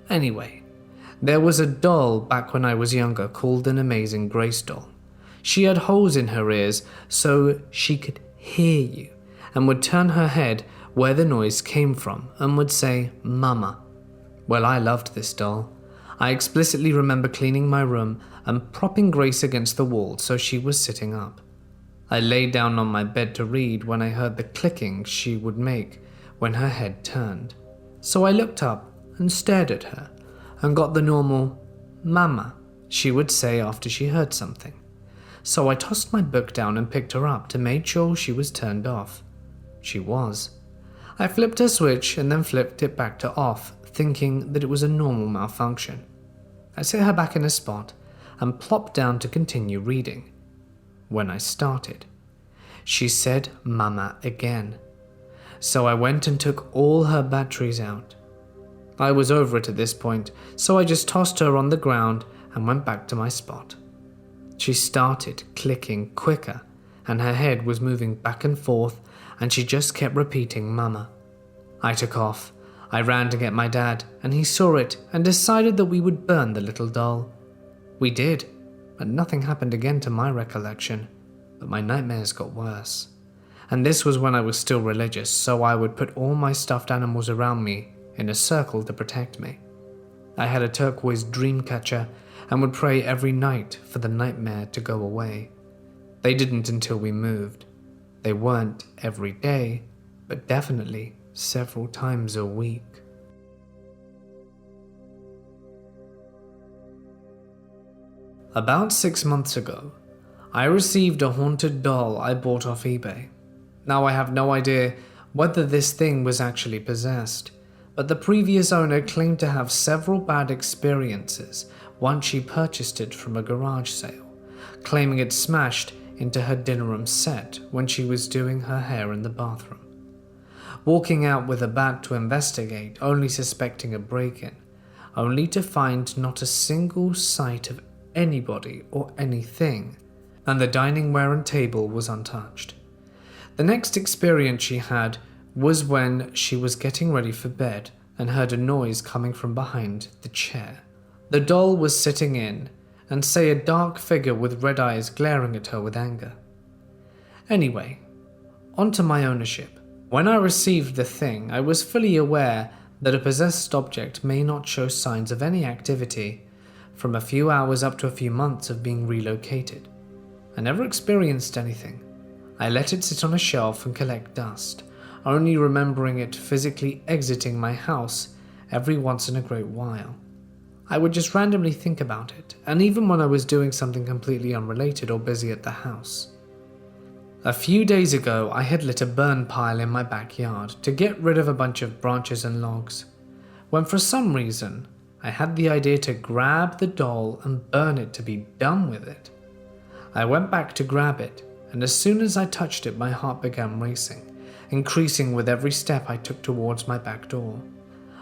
Anyway, there was a doll back when I was younger called an Amazing Grace doll. She had holes in her ears so she could hear you and would turn her head where the noise came from and would say, "Mama." Well, I loved this doll. I explicitly remember cleaning my room and propping Grace against the wall so she was sitting up. I lay down on my bed to read when I heard the clicking she would make when her head turned. So I looked up and stared at her and got the normal "Mama" she would say after she heard something. So I tossed my book down and picked her up to make sure she was turned off. She was. I flipped her switch and then flipped it back to off, thinking that it was a normal malfunction. I set her back in a spot and plopped down to continue reading. When I started, she said "Mama" again. So I went and took all her batteries out. I was over it at this point, so I just tossed her on the ground and went back to my spot. She started clicking quicker, and her head was moving back and forth, and she just kept repeating "Mama." I took off. I ran to get my dad, and he saw it and decided that we would burn the little doll. We did, but nothing happened again to my recollection, but my nightmares got worse. And this was when I was still religious, so I would put all my stuffed animals around me in a circle to protect me. I had a turquoise dream catcher and would pray every night for the nightmare to go away. They didn't until we moved. They weren't every day, but definitely several times a week. About 6 months ago, I received a haunted doll I bought off eBay. Now I have no idea whether this thing was actually possessed, but the previous owner claimed to have several bad experiences once she purchased it from a garage sale, claiming it smashed into her dinner room set when she was doing her hair in the bathroom. Walking out with a bat to investigate, only suspecting a break-in, only to find not a single sight of anybody or anything, and the dining ware and table was untouched. The next experience she had was when she was getting ready for bed and heard a noise coming from behind the chair. The doll was sitting in, and say a dark figure with red eyes glaring at her with anger. Anyway, onto my ownership. When I received the thing, I was fully aware that a possessed object may not show signs of any activity from a few hours up to a few months of being relocated. I never experienced anything. I let it sit on a shelf and collect dust, only remembering it physically exiting my house every once in a great while. I would just randomly think about it, and even when I was doing something completely unrelated or busy at the house. A few days ago, I had lit a burn pile in my backyard to get rid of a bunch of branches and logs, when for some reason, I had the idea to grab the doll and burn it to be done with it. I went back to grab it, and as soon as I touched it, my heart began racing, increasing with every step I took towards my back door.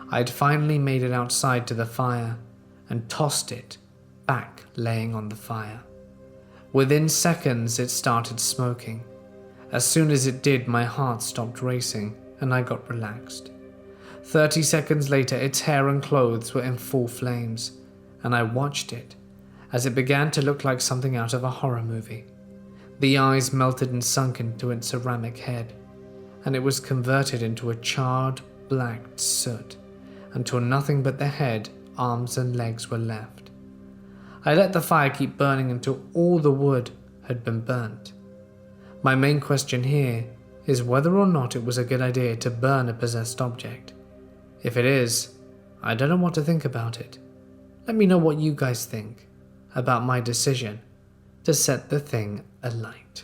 I had finally made it outside to the fire and tossed it back, laying on the fire. Within seconds, it started smoking. As soon as it did, my heart stopped racing and I got relaxed. 30 seconds later, its hair and clothes were in full flames, and I watched it as it began to look like something out of a horror movie. The eyes melted and sunk into its ceramic head, and it was converted into a charred black soot until nothing but the head, arms and legs were left. I let the fire keep burning until all the wood had been burnt. My main question here is whether or not it was a good idea to burn a possessed object. If it is, I don't know what to think about it. Let me know what you guys think about my decision to set the thing alight.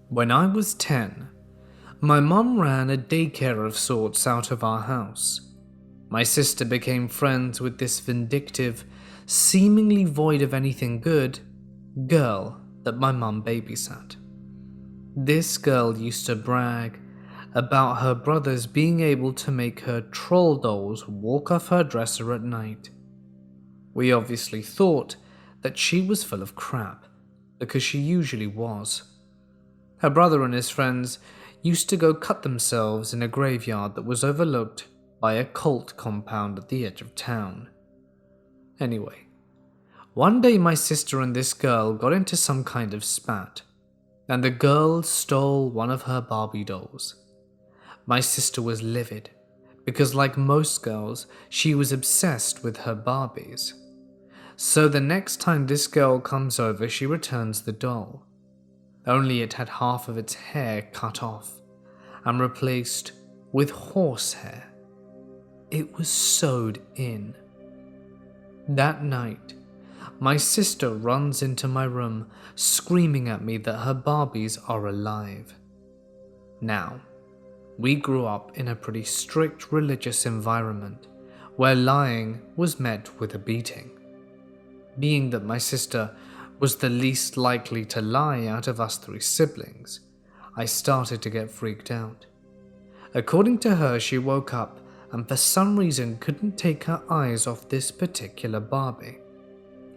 When I was 10, my mum ran a daycare of sorts out of our house. My sister became friends with this vindictive, seemingly void of anything good, girl that my mum babysat. This girl used to brag about her brothers being able to make her troll dolls walk off her dresser at night. We obviously thought that she was full of crap, because she usually was. Her brother and his friends used to go cut themselves in a graveyard that was overlooked by a cult compound at the edge of town. Anyway, one day my sister and this girl got into some kind of spat, and the girl stole one of her Barbie dolls. My sister was livid, because like most girls, she was obsessed with her Barbies. So the next time this girl comes over, she returns the doll. Only it had half of its hair cut off and replaced with horsehair. It was sewed in. That night, my sister runs into my room, screaming at me that her Barbies are alive. Now, we grew up in a pretty strict religious environment, where lying was met with a beating. Being that my sister was the least likely to lie out of us 3 siblings, I started to get freaked out. According to her, she woke up and for some reason couldn't take her eyes off this particular Barbie.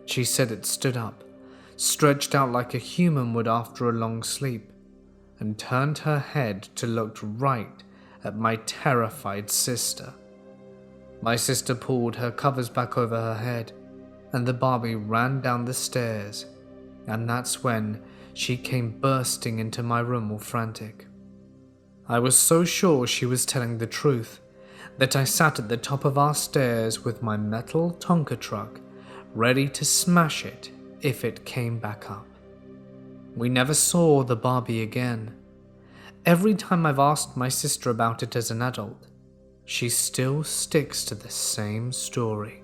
She said it stood up, stretched out like a human would after a long sleep, and turned her head to look right at my terrified sister. My sister pulled her covers back over her head, and the Barbie ran down the stairs, and that's when she came bursting into my room all frantic. I was so sure she was telling the truth that I sat at the top of our stairs with my metal Tonka truck, ready to smash it if it came back up. We never saw the Barbie again. Every time I've asked my sister about it as an adult, she still sticks to the same story.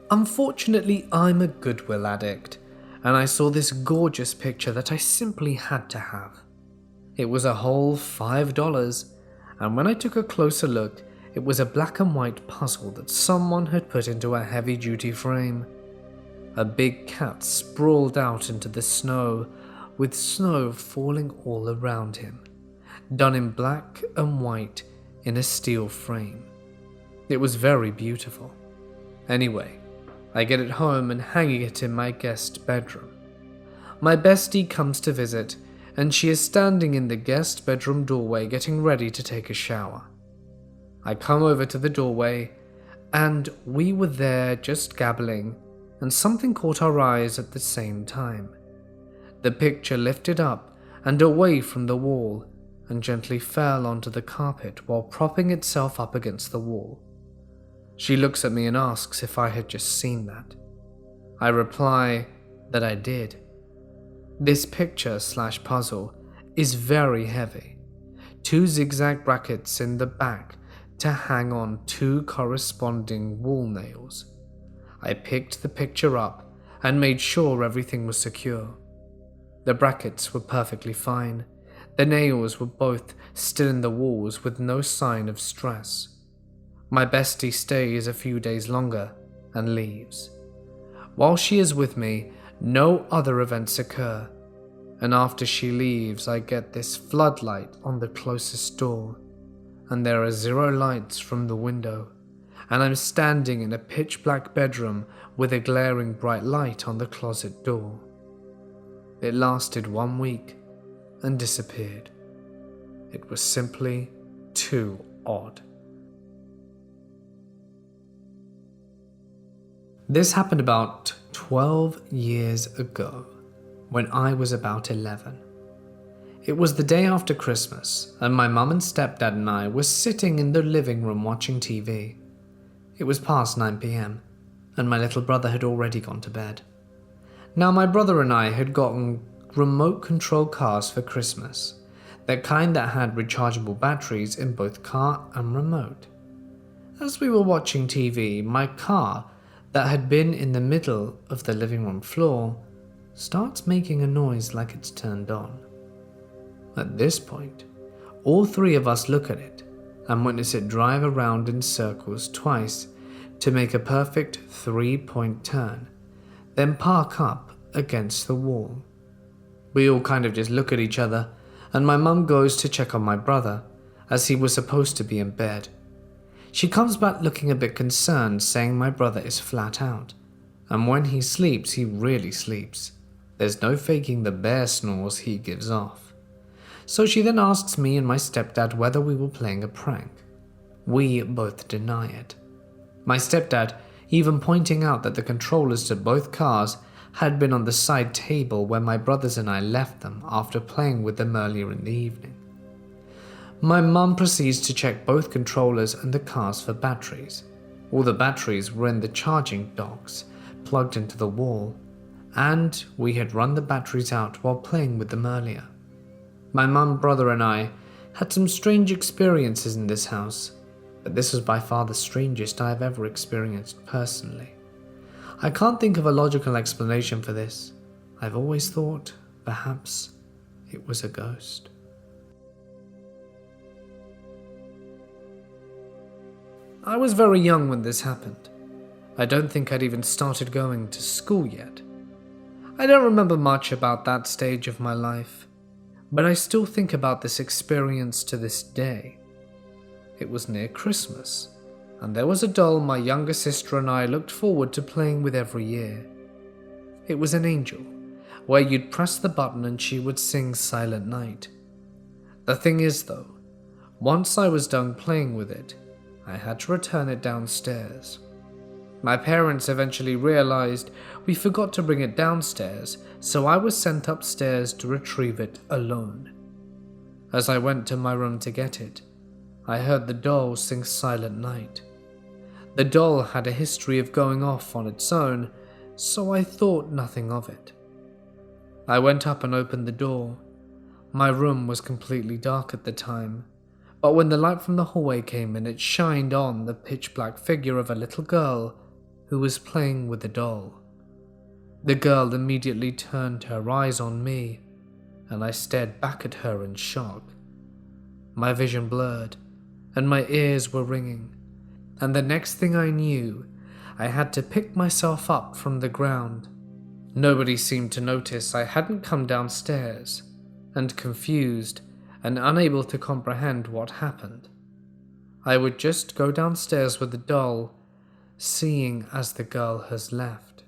Unfortunately, I'm a Goodwill addict, and I saw this gorgeous picture that I simply had to have. It was a whole $5, and when I took a closer look, it was a black and white puzzle that someone had put into a heavy-duty frame. A big cat sprawled out into the snow, with snow falling all around him, done in black and white in a steel frame. It was very beautiful. Anyway, I get it home and hanging it in my guest bedroom. My bestie comes to visit, and she is standing in the guest bedroom doorway getting ready to take a shower. I come over to the doorway, and we were there just gabbling, and something caught our eyes at the same time. The picture lifted up and away from the wall and gently fell onto the carpet while propping itself up against the wall. She looks at me and asks if I had just seen that. I reply that I did. This picture/puzzle is very heavy. 2 zigzag brackets in the back to hang on 2 corresponding wall nails. I picked the picture up and made sure everything was secure. The brackets were perfectly fine. The nails were both still in the walls with no sign of stress. My bestie stays a few days longer and leaves. While she is with me, no other events occur, and after she leaves, I get this floodlight on the closest door, and there are 0 lights from the window, and I'm standing in a pitch-black bedroom with a glaring bright light on the closet door. It lasted 1 week and disappeared. It was simply too odd. This happened about 12 years ago, when I was about 11. It was the day after Christmas, and my mum and stepdad and I were sitting in the living room watching TV. It was past 9 p.m, and my little brother had already gone to bed. Now, my brother and I had gotten remote control cars for Christmas, that kind that had rechargeable batteries in both car and remote. As we were watching TV, my car, that had been in the middle of the living room floor, starts making a noise like it's turned on. At this point, all 3 of us look at it and witness it drive around in circles twice to make a perfect 3-point turn, then park up against the wall. We all kind of just look at each other, and my mum goes to check on my brother, as he was supposed to be in bed. She comes back looking a bit concerned, saying my brother is flat out, and when he sleeps, he really sleeps. There's no faking the bear snores he gives off. So she then asks me and my stepdad whether we were playing a prank. We both deny it. My stepdad even pointing out that the controllers to both cars had been on the side table where my brothers and I left them after playing with them earlier in the evening. My mum proceeds to check both controllers and the cars for batteries. All the batteries were in the charging docks, plugged into the wall, and we had run the batteries out while playing with them earlier. My mum, brother and I had some strange experiences in this house, but this was by far the strangest I have ever experienced personally. I can't think of a logical explanation for this. I've always thought perhaps it was a ghost. I was very young when this happened. I don't think I'd even started going to school yet. I don't remember much about that stage of my life, but I still think about this experience to this day. It was near Christmas, and there was a doll my younger sister and I looked forward to playing with every year. It was an angel, where you'd press the button and she would sing Silent Night. The thing is though, once I was done playing with it, I had to return it downstairs. My parents eventually realized we forgot to bring it downstairs, so I was sent upstairs to retrieve it alone. As I went to my room to get it, I heard the doll sing Silent Night. The doll had a history of going off on its own, so I thought nothing of it. I went up and opened the door. My room was completely dark at the time, but when the light from the hallway came in, it shined on the pitch-black figure of a little girl who was playing with the doll. The girl immediately turned her eyes on me, and I stared back at her in shock. My vision blurred, and my ears were ringing, and the next thing I knew, I had to pick myself up from the ground. Nobody seemed to notice I hadn't come downstairs, and confused and unable to comprehend what happened, I would just go downstairs with the doll, seeing as the girl has left.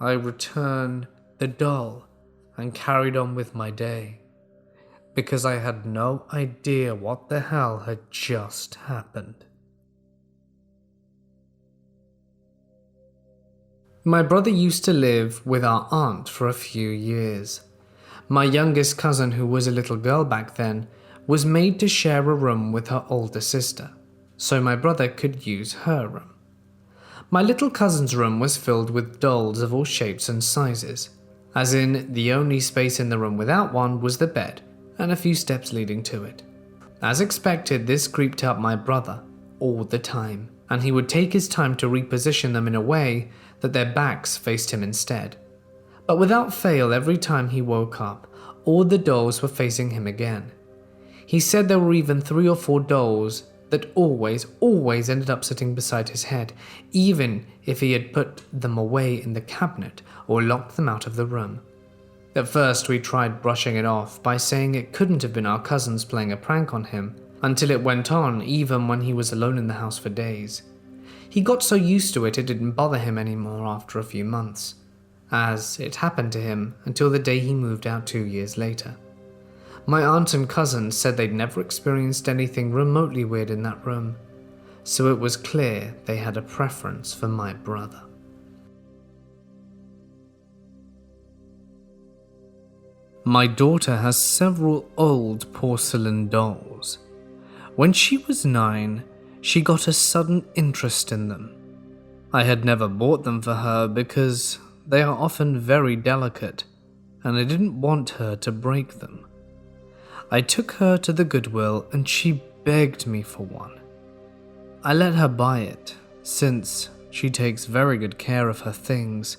I returned the doll and carried on with my day, because I had no idea what the hell had just happened. My brother used to live with our aunt for a few years. My youngest cousin, who was a little girl back then, was made to share a room with her older sister, so my brother could use her room. My little cousin's room was filled with dolls of all shapes and sizes, as in the only space in the room without one was the bed and a few steps leading to it. As expected, this creeped out my brother all the time, and he would take his time to reposition them in a way that their backs faced him instead. But without fail, every time he woke up, all the dolls were facing him again. He said there were even 3 or 4 dolls that always ended up sitting beside his head, even if he had put them away in the cabinet or locked them out of the room. At first, we tried brushing it off by saying it couldn't have been our cousins playing a prank on him, until it went on even when he was alone in the house for days. He got so used to it didn't bother him anymore after a few months, as it happened to him until the day he moved out 2 years later. My aunt and cousins said they'd never experienced anything remotely weird in that room, so it was clear they had a preference for my brother. My daughter has several old porcelain dolls. When she was 9, she got a sudden interest in them. I had never bought them for her because they are often very delicate, and I didn't want her to break them. I took her to the Goodwill and she begged me for one. I let her buy it, since she takes very good care of her things,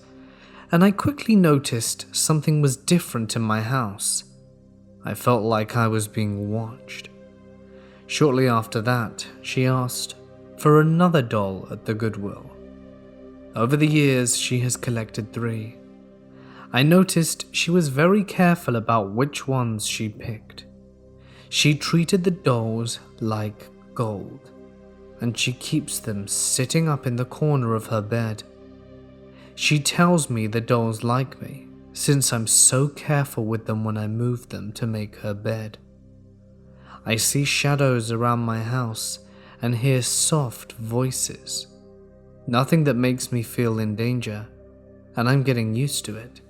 and I quickly noticed something was different in my house. I felt like I was being watched. Shortly after that, she asked for another doll at the Goodwill. Over the years, she has collected 3. I noticed she was very careful about which ones she picked. She treated the dolls like gold, and she keeps them sitting up in the corner of her bed. She tells me the dolls like me, since I'm so careful with them when I move them to make her bed. I see shadows around my house and hear soft voices. Nothing that makes me feel in danger, and I'm getting used to it.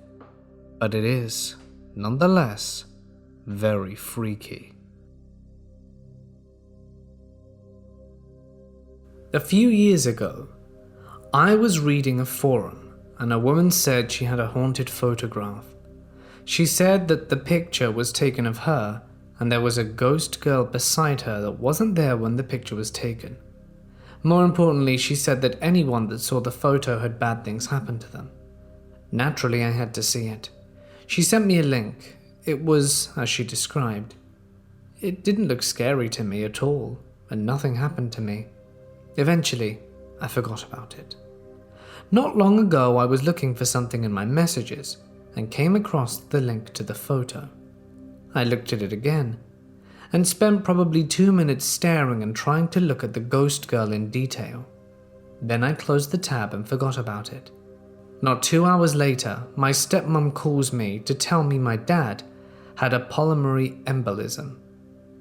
But it is, nonetheless, very freaky. A few years ago, I was reading a forum and a woman said she had a haunted photograph. She said that the picture was taken of her and there was a ghost girl beside her that wasn't there when the picture was taken. More importantly, she said that anyone that saw the photo had bad things happen to them. Naturally, I had to see it. She sent me a link. It was as she described. It didn't look scary to me at all, and nothing happened to me. Eventually, I forgot about it. Not long ago, I was looking for something in my messages and came across the link to the photo. I looked at it again and spent probably 2 minutes staring and trying to look at the ghost girl in detail. Then I closed the tab and forgot about it. Not 2 hours later, my stepmom calls me to tell me my dad had a pulmonary embolism.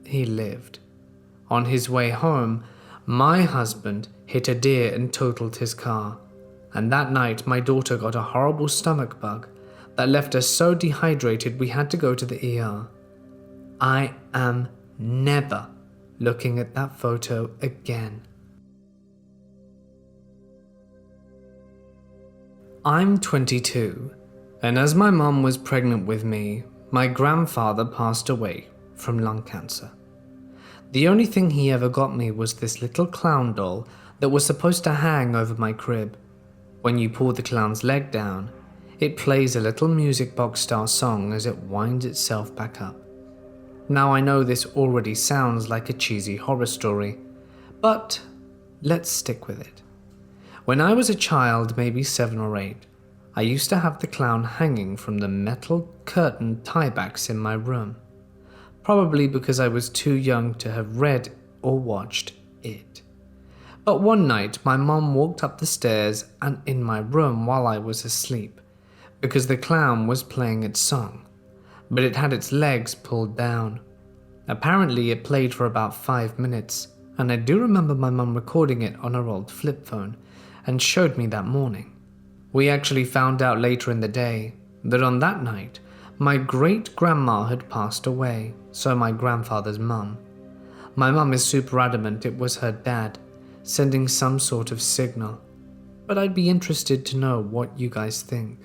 He lived. On his way home, my husband hit a deer and totaled his car. And that night, my daughter got a horrible stomach bug that left us so dehydrated we had to go to the ER. I am never looking at that photo again. I'm 22, and as my mum was pregnant with me, my grandfather passed away from lung cancer. The only thing he ever got me was this little clown doll that was supposed to hang over my crib. When you pull the clown's leg down, it plays a little music box style song as it winds itself back up. Now I know this already sounds like a cheesy horror story, but let's stick with it. When I was a child, maybe 7 or 8, I used to have the clown hanging from the metal curtain tiebacks in my room, probably because I was too young to have read or watched it. But one night, my mom walked up the stairs and in my room while I was asleep, because the clown was playing its song, but it had its legs pulled down. Apparently, it played for about 5 minutes, and I do remember my mom recording it on her old flip phone and showed me that morning. We actually found out later in the day that on that night, my great-grandma had passed away, so my grandfather's mum. My mum is super adamant it was her dad, sending some sort of signal, but I'd be interested to know what you guys think.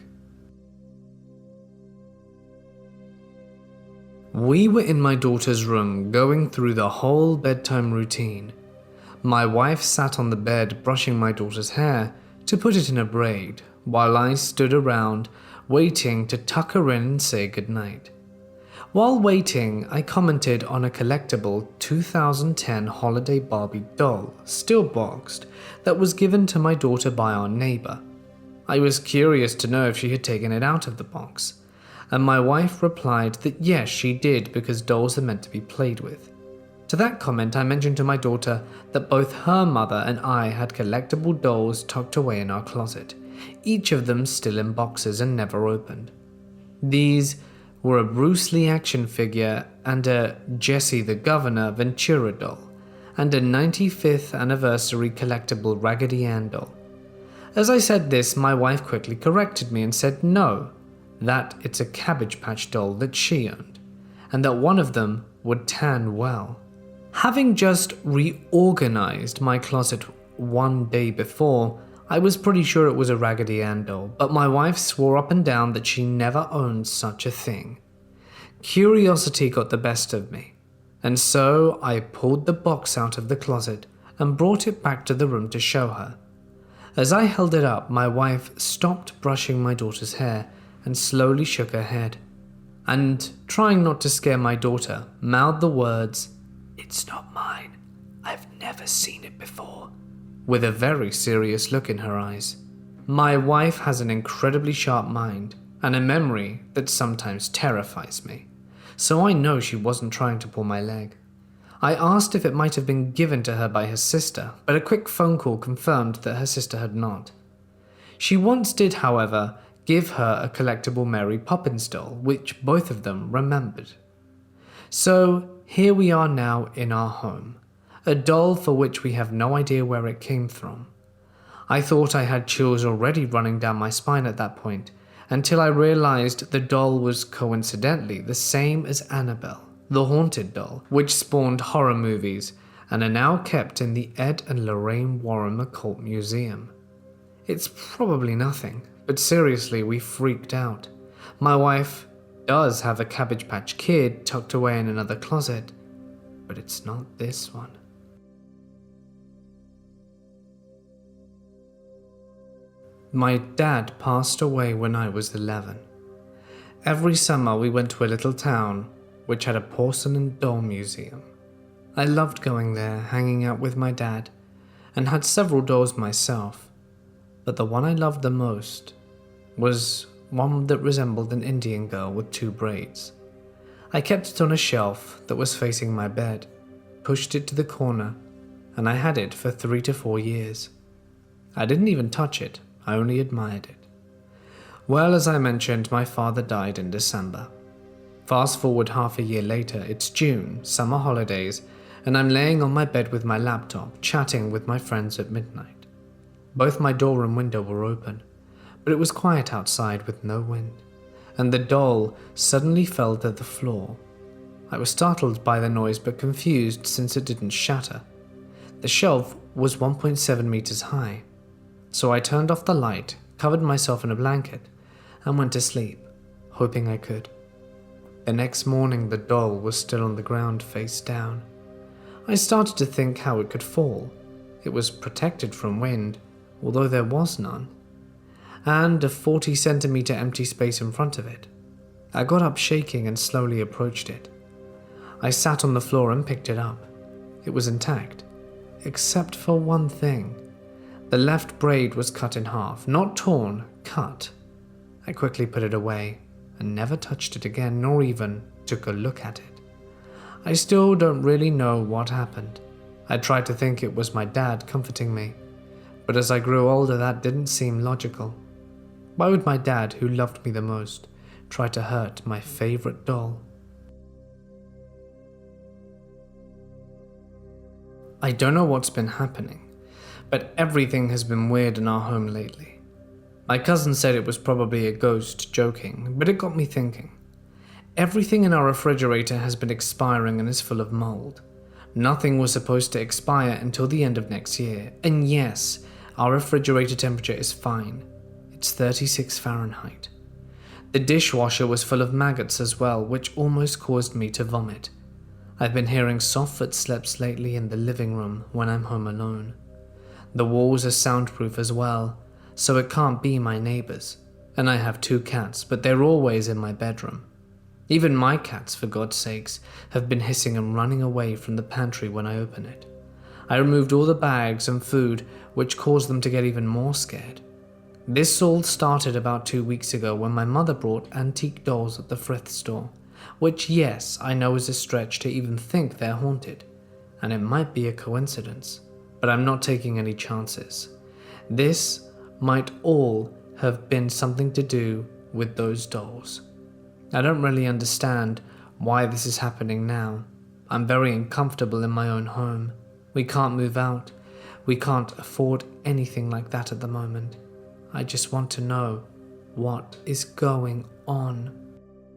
We were in my daughter's room going through the whole bedtime routine. My wife sat on the bed brushing my daughter's hair to put it in a braid, while I stood around waiting to tuck her in and say goodnight. While waiting, I commented on a collectible 2010 holiday Barbie doll, still boxed, that was given to my daughter by our neighbor. I was curious to know if she had taken it out of the box, and my wife replied that yes, she did, because dolls are meant to be played with. To that comment, I mentioned to my daughter that both her mother and I had collectible dolls tucked away in our closet, each of them still in boxes and never opened. These were a Bruce Lee action figure and a Jesse the Governor Ventura doll, and a 95th anniversary collectible Raggedy Ann doll. As I said this, my wife quickly corrected me and said no, that it's a Cabbage Patch doll that she owned, and that one of them would tan well. Having just reorganized my closet one day before, I was pretty sure it was a Raggedy Ann doll, but my wife swore up and down that she never owned such a thing. Curiosity got the best of me, and so I pulled the box out of the closet and brought it back to the room to show her. As I held it up, my wife stopped brushing my daughter's hair and slowly shook her head, and, trying not to scare my daughter, mouthed the words, "It's not mine. I've never seen it before," with a very serious look in her eyes. My wife has an incredibly sharp mind and a memory that sometimes terrifies me, so I know she wasn't trying to pull my leg. I asked if it might have been given to her by her sister, but a quick phone call confirmed that her sister had not. She once did, however, give her a collectible Mary Poppins doll, which both of them remembered. So here we are now in our home, a doll for which we have no idea where it came from. I thought I had chills already running down my spine at that point, until I realized the doll was coincidentally the same as Annabelle, the haunted doll, which spawned horror movies and are now kept in the Ed and Lorraine Warren Occult Museum. It's probably nothing, but seriously, we freaked out. My wife does have a Cabbage Patch Kid tucked away in another closet, but it's not this one. My dad passed away when I was 11. Every summer we went to a little town which had a porcelain doll museum. I loved going there, hanging out with my dad, and had several dolls myself, but the one I loved the most was one that resembled an Indian girl with 2 braids. I kept it on a shelf that was facing my bed, pushed it to the corner, and I had it for 3 to 4 years. I didn't even touch it, I only admired it. Well, as I mentioned, my father died in December. Fast forward half a year later, it's June, summer holidays, and I'm laying on my bed with my laptop, chatting with my friends at midnight. Both my door and window were open, but it was quiet outside with no wind, and the doll suddenly fell to the floor. I was startled by the noise but confused since it didn't shatter. The shelf was 1.7 meters high, so I turned off the light, covered myself in a blanket, and went to sleep, hoping I could. The next morning the doll was still on the ground face down. I started to think how it could fall. It was protected from wind, although there was none, and a 40-centimeter empty space in front of it. I got up shaking and slowly approached it. I sat on the floor and picked it up. It was intact, except for one thing. The left braid was cut in half, not torn, cut. I quickly put it away and never touched it again, nor even took a look at it. I still don't really know what happened. I tried to think it was my dad comforting me, but as I grew older that didn't seem logical. Why would my dad, who loved me the most, try to hurt my favorite doll? I don't know what's been happening, but everything has been weird in our home lately. My cousin said it was probably a ghost joking, but it got me thinking. Everything in our refrigerator has been expiring and is full of mold. Nothing was supposed to expire until the end of next year, and yes, our refrigerator temperature is fine. It's 36 Fahrenheit. The dishwasher was full of maggots as well, which almost caused me to vomit. I've been hearing soft footsteps lately in the living room when I'm home alone. The walls are soundproof as well, so it can't be my neighbors. And I have 2 cats, but they're always in my bedroom. Even my cats, for God's sakes, have been hissing and running away from the pantry when I open it. I removed all the bags and food, which caused them to get even more scared. This all started about 2 weeks ago when my mother brought antique dolls at the thrift store, which, yes, I know is a stretch to even think they're haunted, and it might be a coincidence, but I'm not taking any chances. This might all have been something to do with those dolls. I don't really understand why this is happening now. I'm very uncomfortable in my own home. We can't move out. We can't afford anything like that at the moment. I just want to know what is going on.